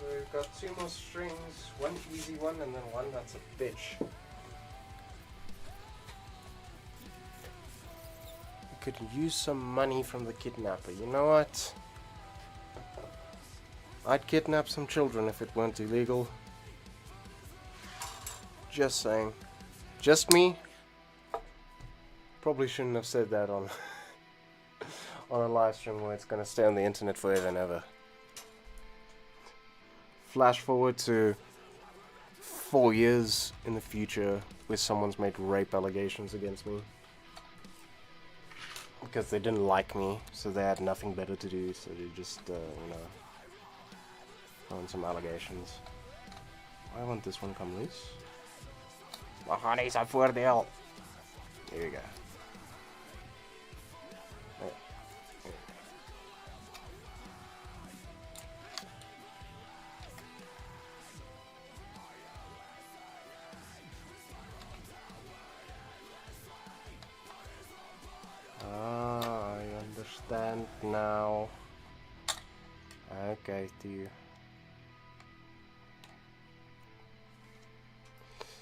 So we've got 2 more strings, one easy one and then one that's a bitch. We could use some money from the kidnapper. You know what? I'd kidnap some children if it weren't illegal. Just saying. Just me? Probably shouldn't have said that on on a live stream where it's gonna stay on the internet forever and ever. Flash forward to 4 years in the future where someone's made rape allegations against me. Because they didn't like me, so they had nothing better to do, so they just, you know, throw in some allegations. Why won't this one come loose? My honey's a voordeel. Here we go. I understand now. Okay, dear.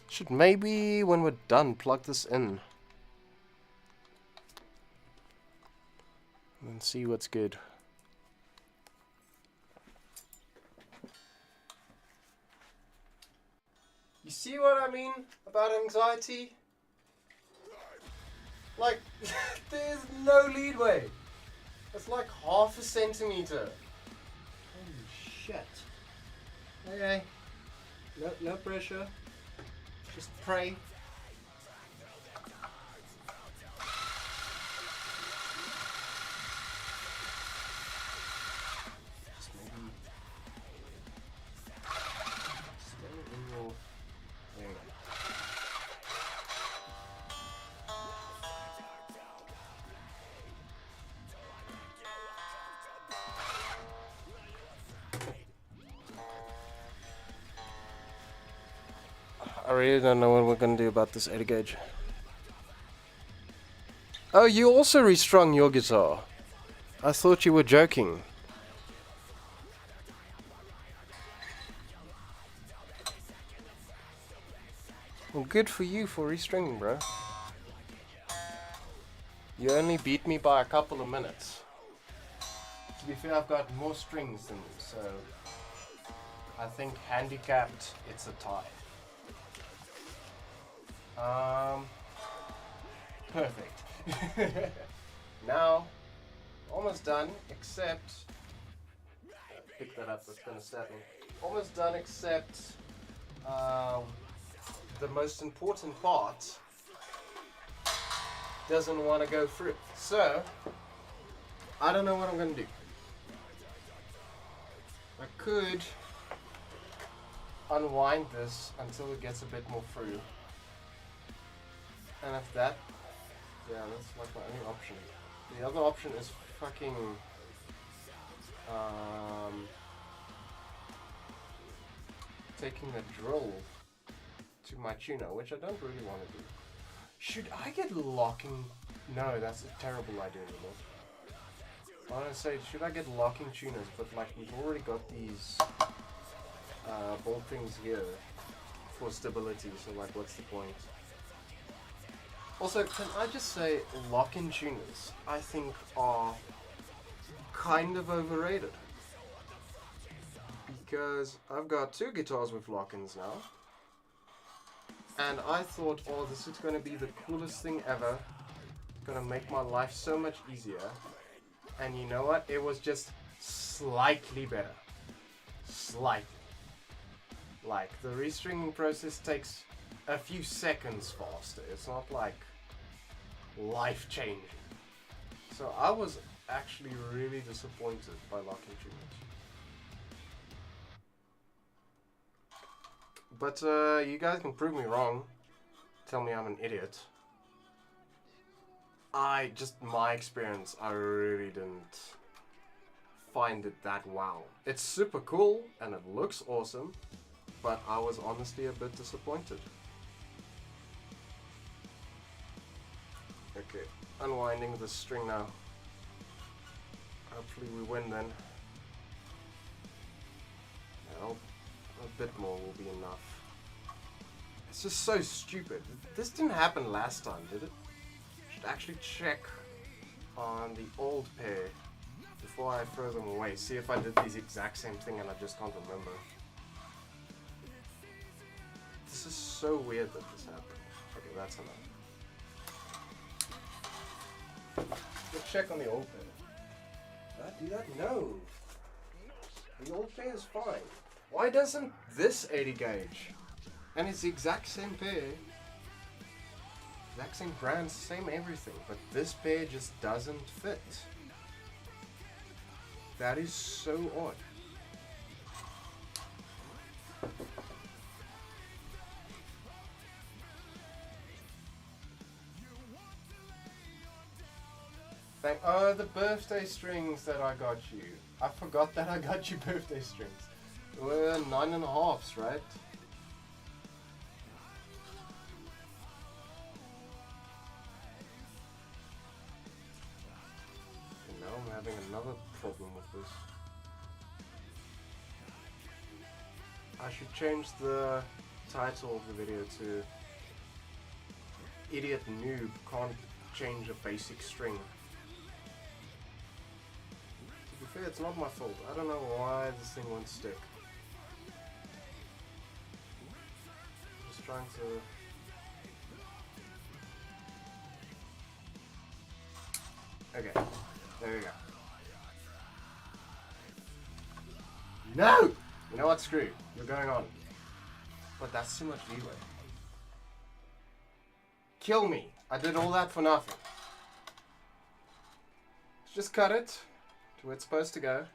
Should maybe, when we're done, plug this in. and see what's good. You see what I mean about anxiety? Like, there's no leadway. It's like half a centimeter. Holy shit. Okay. No pressure. Just pray. Just maybe stay in your... There you go. I really don't know what we're gonna do about this 80 gauge. Oh, you also restrung your guitar. I thought you were joking. Well, good for you for restringing, bro. You only beat me by a couple of minutes. To be fair, I've got more strings than you, so I think handicapped, it's a tie. Perfect. Now, almost done, except... Pick that up, that's gonna stab me. Almost done, except the most important part doesn't want to go through. So, I don't know what I'm gonna do. I could unwind this until it gets a bit more through. And if that, yeah, that's like my only option. The other option is fucking taking a drill to my tuner, which I don't really want to do. Should I get locking? No, that's a terrible idea, I want to say, should I get locking tuners? But like, we've already got these bolt things here for stability, so like, what's the point? Also, can I just say, lock-in tuners, I think, are kind of overrated. Because I've got two guitars with lock-ins now. And I thought, oh, this is going to be the coolest thing ever. Going to make my life so much easier. And you know what? It was just slightly better. Slightly. Like, the restringing process takes a few seconds faster. It's not like life-changing. So I was actually really disappointed by locking tuners. But you guys can prove me wrong. Tell me I'm an idiot. My experience, I really didn't find it that wow. It's super cool and it looks awesome, but I was honestly a bit disappointed. Okay, unwinding the string now. Hopefully we win then. Well, a bit more will be enough. It's just so stupid. This didn't happen last time, did it? Should actually check on the old pair before I throw them away. See if I did the exact same thing and I just can't remember. This is so weird that this happened. Okay, that's enough. Let's check on the old pair. Did I do that? No. The old pair is fine. Why doesn't this 80 gauge? And it's the exact same pair. Exact same brand, same everything. But this pair just doesn't fit. That is so odd. Oh, the birthday strings that I got you. I forgot that I got you birthday strings. They were 9.5s, right? And now I'm having another problem with this. I should change the title of the video to Idiot Noob Can't Change a Basic String. fair, it's not my fault. I don't know why this thing won't stick. Just trying to... Okay, there we go. No! You know what, screw. You're going on. But that's too much leeway. Kill me. I did all that for nothing. Let's just cut it to where it's supposed to go.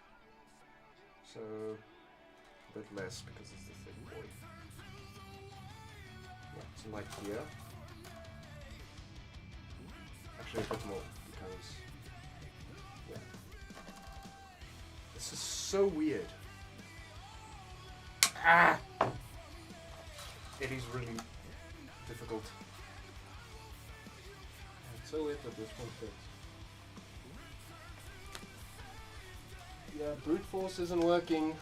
So, a bit less because it's the thick boy. Yeah, so like here. Actually a bit more because, yeah. This is so weird. Ah! It is really difficult. It's so weird that this one fits. Yeah, brute force isn't working.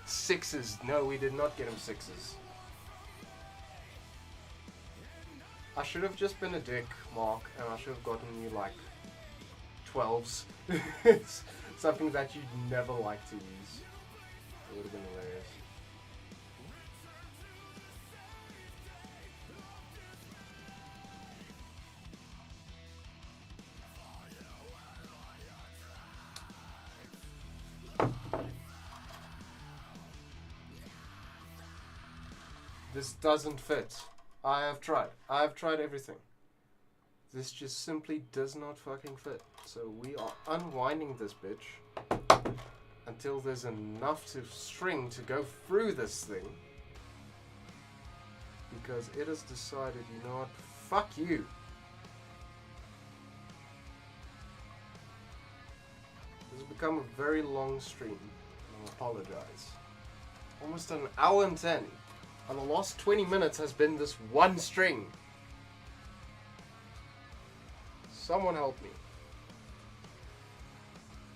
Sixes. No, we did not get him sixes. I should have just been a dick, Mark, and I should have gotten you like 12s. It's something that you'd never like to use. It would have been hilarious. This doesn't fit. I have tried. I have tried everything. This just simply does not fucking fit. So we are unwinding this bitch until there's enough string to go through this thing. Because it has decided, you know what, fuck you. This has become a very long stream. I apologize. Almost an hour and 10. And the last 20 minutes has been this one string. Someone help me.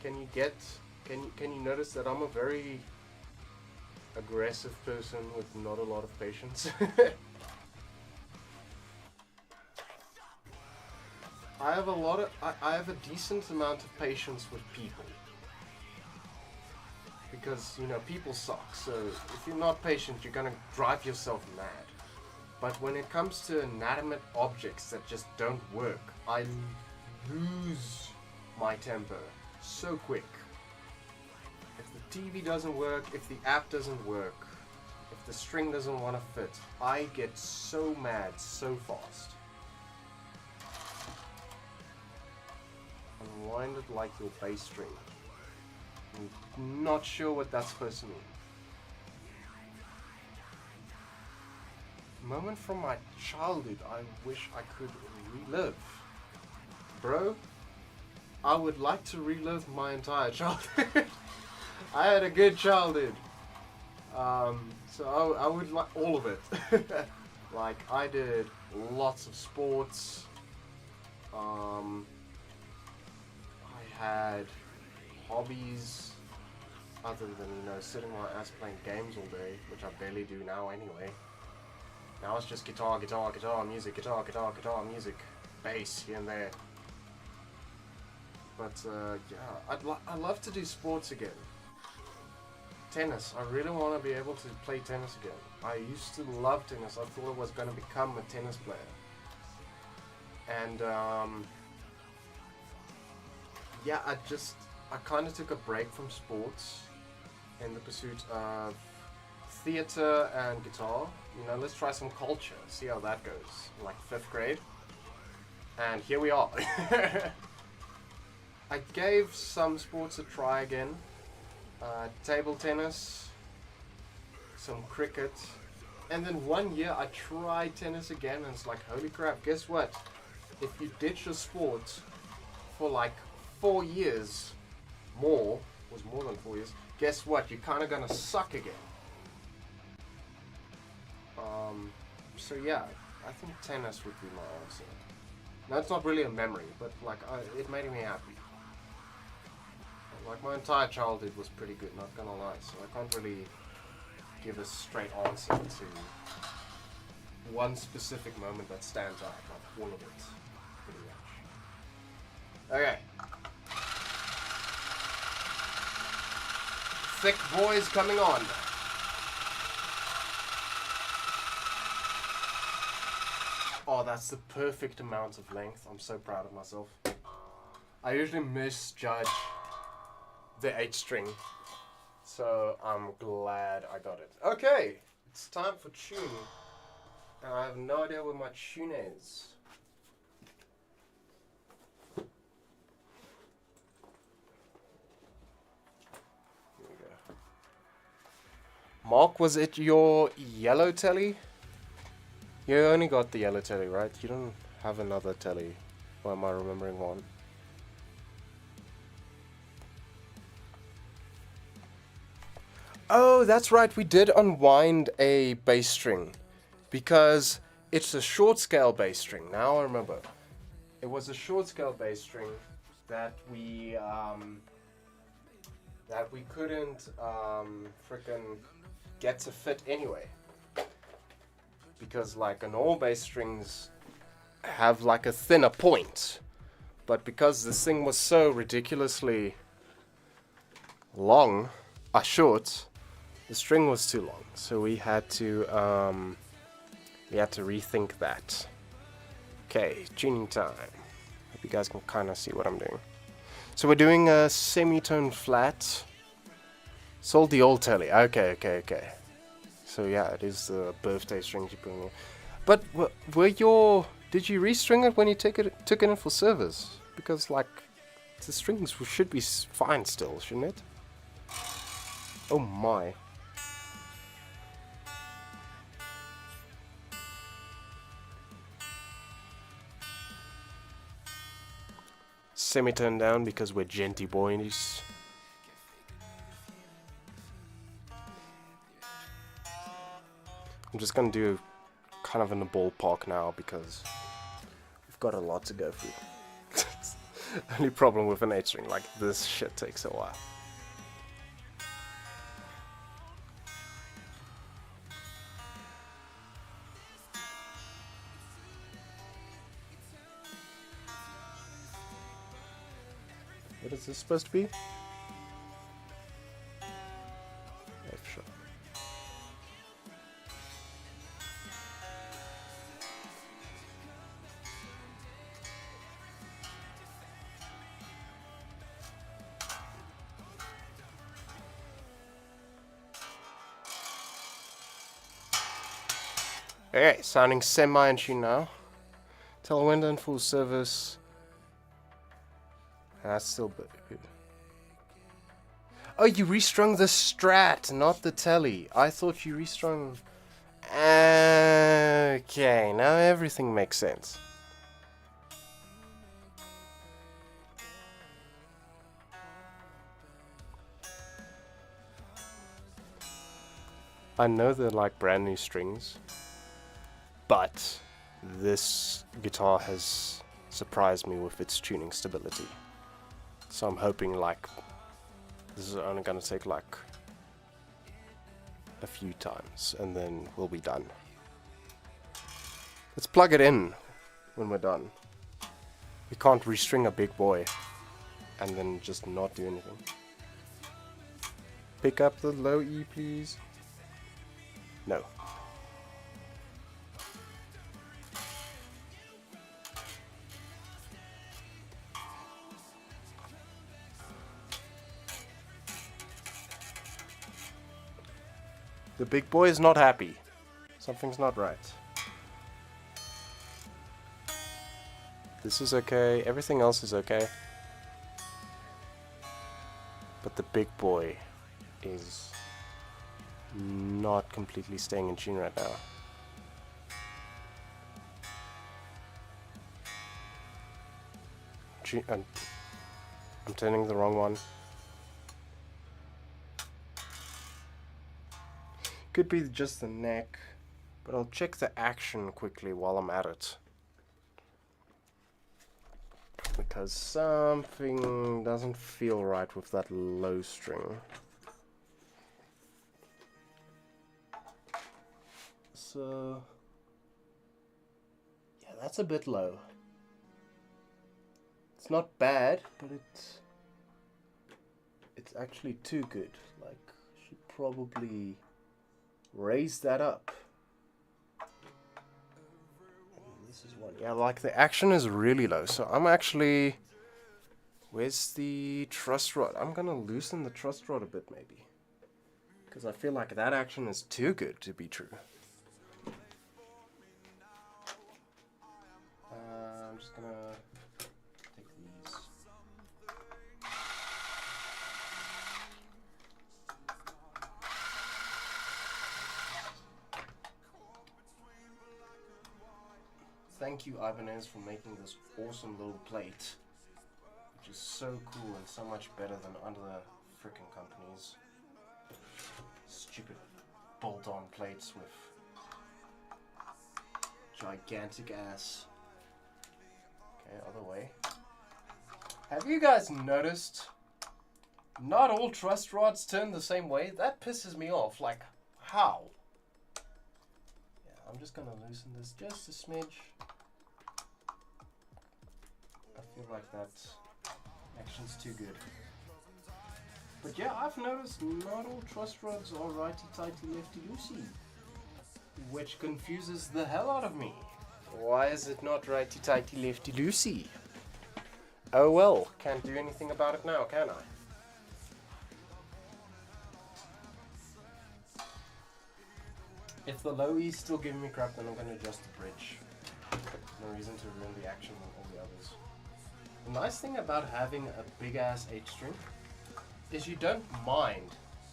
Can you notice that I'm a very aggressive person with not a lot of patience? I have a decent amount of patience with people. Because, you know, people suck, so if you're not patient, you're gonna drive yourself mad. But when it comes to inanimate objects that just don't work, I lose my temper so quick. If the TV doesn't work, if the app doesn't work, if the string doesn't want to fit, I get so mad so fast. Unwind it like your bass string. I'm not sure what that's supposed to mean. Moment from my childhood I wish I could relive. Bro, I would like to relive my entire childhood. I had a good childhood. So I would like all of it. Like, I did lots of sports. I had hobbies other than, you know, sitting my ass playing games all day, which I barely do now anyway. Now it's just guitar, music, guitar, music, bass here and there. But yeah, I'd love to do sports again. Tennis. I really want to be able to play tennis again. I used to love tennis. I thought I was going to become a tennis player. And yeah, I kind of took a break from sports in the pursuit of theater and guitar. You know, let's try some culture, see how that goes. Like 5th grade. And here we are. I gave some sports a try again. Table tennis, some cricket, and then one year I tried tennis again, and it's like, holy crap, guess what? If you ditch a sport for like 4 years more, was more than 4 years, guess what? You're kind of gonna suck again. So yeah, I think tennis would be my answer. Now, it's not really a memory, but like, it made me happy. Like, my entire childhood was pretty good, not gonna lie, so I can't really give a straight answer to one specific moment that stands out, like all of it, pretty much. Okay. thick boys coming on. Oh, that's the perfect amount of length. I'm so proud of myself. I usually misjudge the 8 string, so I'm glad I got it. Okay, it's time for tune. And I have no idea where my tune is. Here we go. Mark, was it your yellow telly? You only got the yellow telly, right? You don't have another telly. Or am I remembering one? Oh, that's right. We did unwind a bass string. Because it's a short scale bass string. Now I remember. It was a short scale bass string that we couldn't frickin' get to fit anyway. Because like normal bass strings have like a thinner point. But because this thing was so ridiculously long, short, the string was too long. So we had to rethink that. Okay, tuning time. Hope you guys can kind of see what I'm doing. So we're doing a semitone flat. Sold the old telly. Okay. So yeah, it is the birthday strings you put in here. But did you restring it when you took it in for service? Because like, the strings should be fine still, shouldn't it? Oh my. Semitone down because we're genty boys. I'm just gonna do kind of in the ballpark now because we've got a lot to go through. Only problem with an 8 string, like this shit takes a while. What is this supposed to be? F sharp. Okay, sounding semi in tune now. Tailwind in full service. That's still good. Oh, you restrung the Strat, not the telly. I thought you restrung. Okay, now everything makes sense. I know they're like brand new strings, but this guitar has surprised me with its tuning stability. So I'm hoping like this is only gonna take like a few times and then we'll be done. Let's plug it in when we're done. We can't restring a big boy and then just not do anything. Pick up the low E, please. No. The big boy is not happy. Something's not right. This is okay. Everything else is okay. But the big boy is not completely staying in tune right now. I'm turning the wrong one. Could be just the neck, but I'll check the action quickly while I'm at it. Because something doesn't feel right with that low string. So, yeah, that's a bit low. It's not bad, but it's actually too good. Like, probably raise that up. This is one. Yeah, like the action is really low. So I'm actually... Where's the truss rod? I'm gonna loosen the truss rod a bit maybe. Because I feel like that action is too good to be true. I'm just gonna take these. Thank you, Ibanez, for making this awesome little plate, which is so cool and so much better than other frickin' companies. Stupid bolt-on plates with gigantic ass. Okay, other way. Have you guys noticed not all truss rods turn the same way? That pisses me off. Like, how? Yeah, I'm just gonna loosen this just a smidge. I feel like that action's too good. But yeah, I've noticed not all truss rods are righty-tighty, lefty-loosey, which confuses the hell out of me. Why is it not righty-tighty, lefty-loosey? Oh well, can't do anything about it now, can I? If the low E's still giving me crap, then I'm going to adjust the bridge. No reason to ruin the action on all the others. The nice thing about having a big-ass H string is you don't mind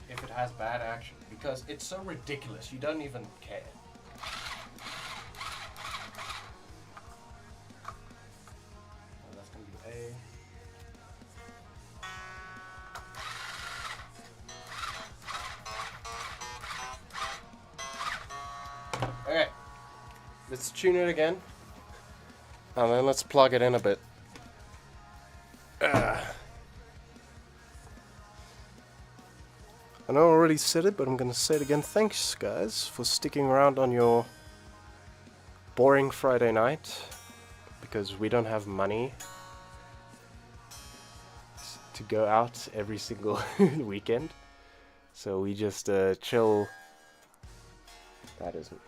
if it has bad action, because it's so ridiculous, you don't even care. Oh, that's going to be A. Okay, let's tune it again, and then let's plug it in a bit. I know I already said it, but I'm going to say it again. Thanks, guys, for sticking around on your boring Friday night, because we don't have money to go out every single weekend. So we just chill. That isn't.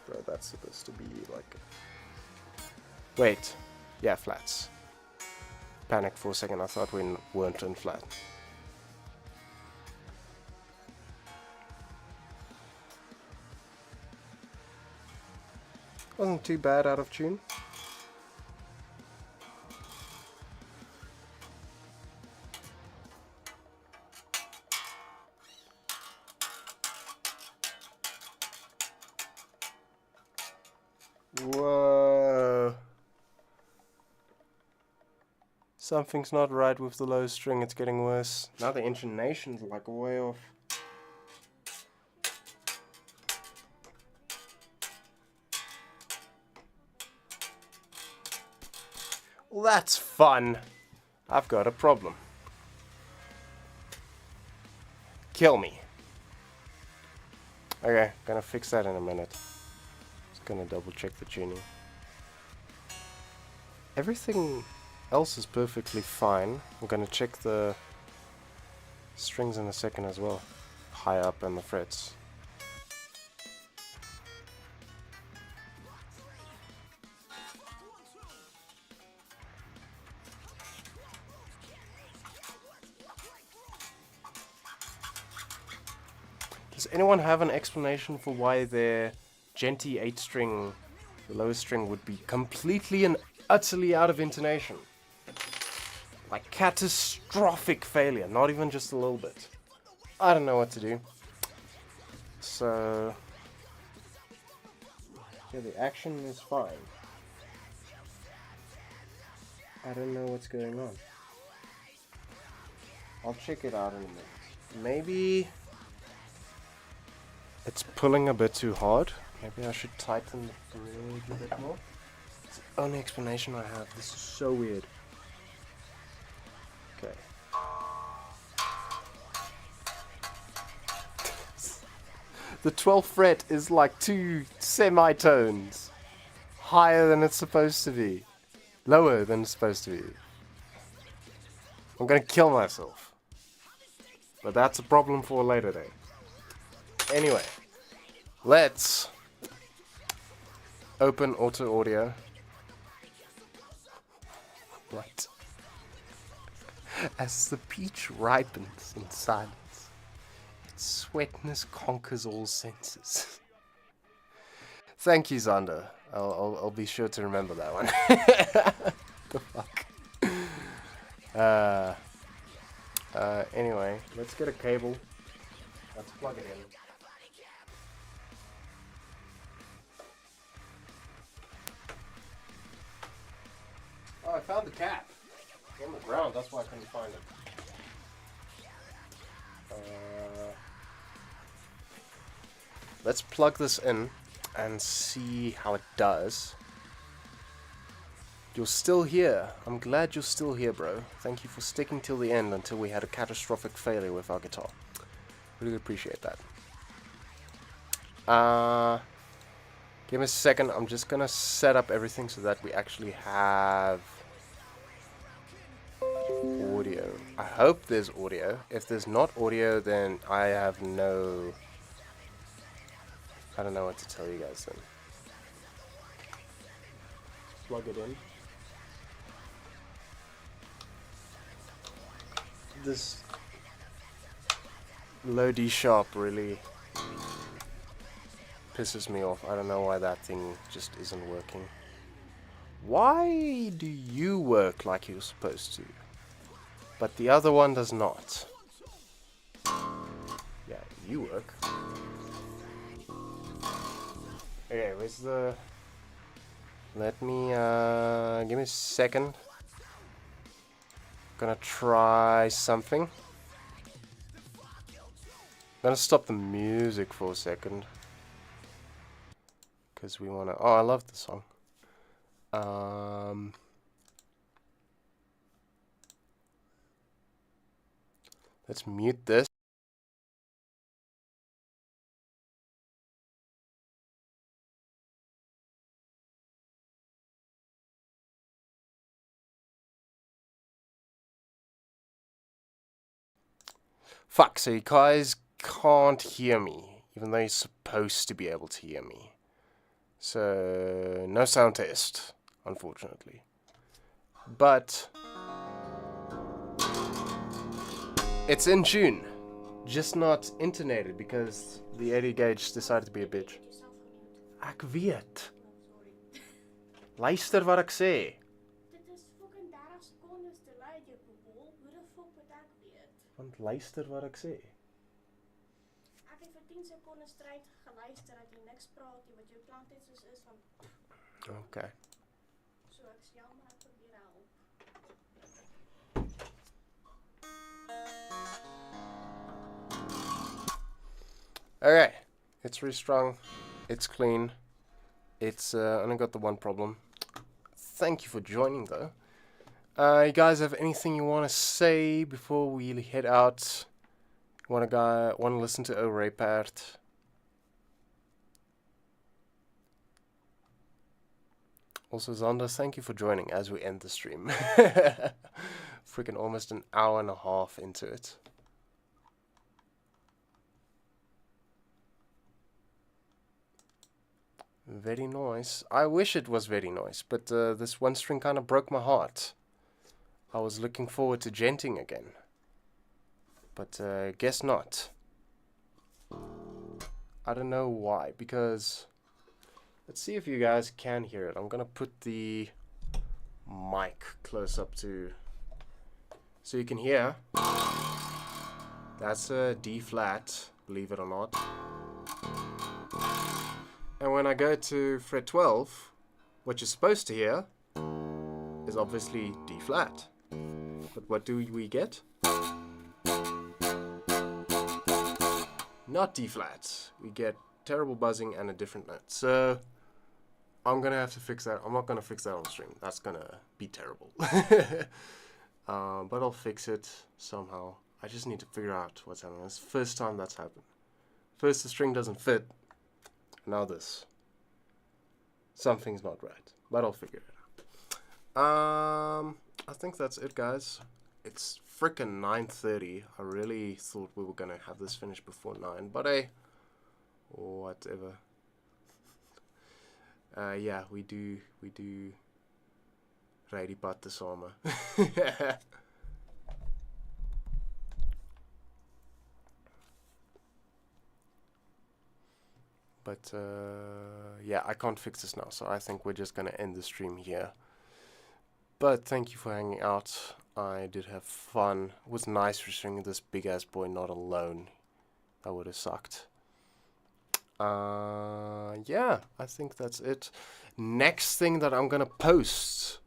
Bro, that's supposed to be like... Wait. Yeah, flats. Panicked for a second, I thought we weren't in flat. Wasn't too bad out of tune. Whoa. Something's not right with the low string, it's getting worse. Now the intonation's like way off. Well, that's fun. I've got a problem. Kill me. Okay, gonna fix that in a minute. Just gonna double check the tuning. Everything else is perfectly fine. I'm gonna check the strings in a second as well. High up and the frets. Does anyone have an explanation for why their Genty 8 string, the lowest string, would be completely and utterly out of intonation? Like catastrophic failure, not even just a little bit. I don't know what to do. So yeah, the action is fine. I don't know what's going on. I'll check it out in a minute. Maybe it's pulling a bit too hard. Maybe I should tighten the bridge a bit more. It's the only explanation I have. This is so weird. Okay. The 12th fret is like 2 semitones higher than it's supposed to be. Lower than it's supposed to be. I'm gonna kill myself. But that's a problem for a later day. Anyway, let's open auto audio. Right. As the peach ripens in silence, its sweetness conquers all senses. Thank you, Xander. I'll be sure to remember that one. The fuck. Anyway, let's get a cable. Let's plug it in. Oh, I found the cap. It's on the ground, that's why I couldn't find it. Let's plug this in and see how it does. You're still here. I'm glad you're still here, bro. Thank you for sticking till the end until we had a catastrophic failure with our guitar. Really appreciate that. Give me a second. I'm just gonna set up everything so that we actually have audio. I hope there's audio. If there's not audio, then I have no... I don't know what to tell you guys then. Plug it in. This low D sharp really pisses me off. I don't know why that thing just isn't working. Why do you work like you're supposed to, but the other one does not? Yeah, you work. Okay, where's the... Let me, give me a second. Gonna try something. Gonna stop the music for a second. Because we wanna... Oh, I love the song. Let's mute this. Fuck, so you guys can't hear me, even though you're supposed to be able to hear me. So, no sound test, unfortunately. But it's in tune, just not intonated because the 80 gauge decided to be a bitch. Ek weet. Luister wat ek sê. Dit is fucking 30 secondes delayed, jy bobbel. Hoe de fuck moet ek weet? Want luister wat ek sê. Ek het vir 10 secondes stryd geluister dat jy niks praat nie, wat jou klank net soos is van... Okay. So ek is jammer, ek probeer help. Okay, it's restrung, it's clean, it's only got the one problem. Thank you for joining though. You guys have anything you want to say before we head out? Want to listen to O Raypart? Also, Xander, thank you for joining as we end the stream. Freaking almost an hour and a half into it. Very nice. I wish it was very nice, but this one string kind of broke my heart. I was looking forward to genting again. But guess not. I don't know why, because... Let's see if you guys can hear it. I'm gonna put the mic close up to... So you can hear. That's a D flat, believe it or not. And when I go to fret 12, what you're supposed to hear is obviously D flat. But what do we get? Not D flat. We get terrible buzzing and a different note. So I'm gonna have to fix that. I'm not gonna fix that on stream. That's gonna be terrible. But I'll fix it somehow. I just need to figure out what's happening. It's the first time that's happened. First the string doesn't fit. Now this. Something's not right. But I'll figure it out. I think that's it, guys. It's frickin' 9:30. I really thought we were gonna have this finished before 9, but hey, whatever. Yeah, we do ready pad te same. But yeah, I can't fix this now, so I think we're just gonna end the stream here. But thank you for hanging out. I did have fun. It was nice restringing this big ass boy not alone. That would have sucked. Yeah, I think that's it. Next thing that I'm gonna post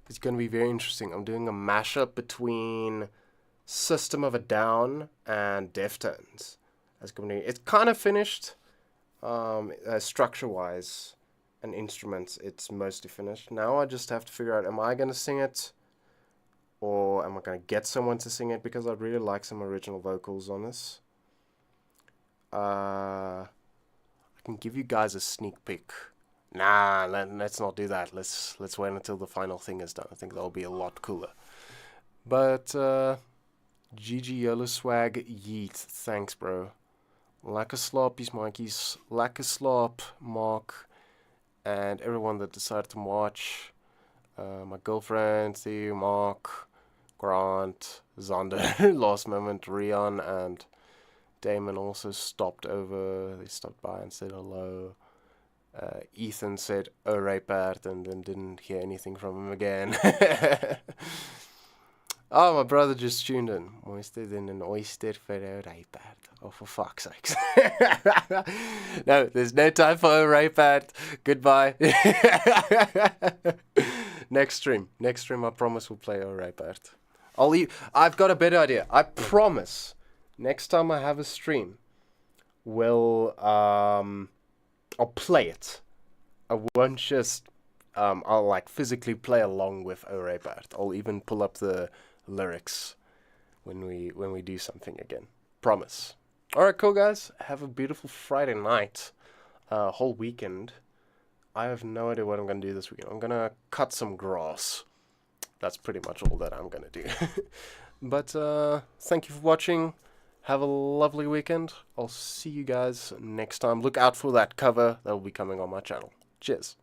is gonna be very interesting. I'm doing a mashup between System of a Down and Deftones. It's kind of finished. Structure-wise and instruments, it's mostly finished. Now I just have to figure out, am I going to sing it? Or am I going to get someone to sing it? Because I'd really like some original vocals on this. I can give you guys a sneak peek. Nah, let's not do that. Let's wait until the final thing is done. I think that'll be a lot cooler. But, GG YOLO Swag Yeet. Thanks, bro. Lekker slaapies, maatjies. Lekker slaap, Mark. And everyone that decided to watch. My girlfriend, Theo, Mark, Grant, Xander, last moment, Rian, and Damon also stopped over. They stopped by and said hello. Ethan said, "Oh, Raypart," and then didn't hear anything from him again. Oh, my brother just tuned in. Moister than an oyster for a Raypart. Oh, for fuck's sakes. No, there's no time for a Raypart. Goodbye. Next stream, I promise we'll play a Raypart. I've got a better idea. I promise. Next time I have a stream, I'll play it. I won't just I'll like physically play along with Orepart. I'll even pull up the lyrics when we do something again. Promise. Alright, cool guys. Have a beautiful Friday night. Whole weekend. I have no idea what I'm gonna do this weekend. I'm gonna cut some grass. That's pretty much all that I'm gonna do. But thank you for watching. Have a lovely weekend. I'll see you guys next time. Look out for that cover that will be coming on my channel. Cheers.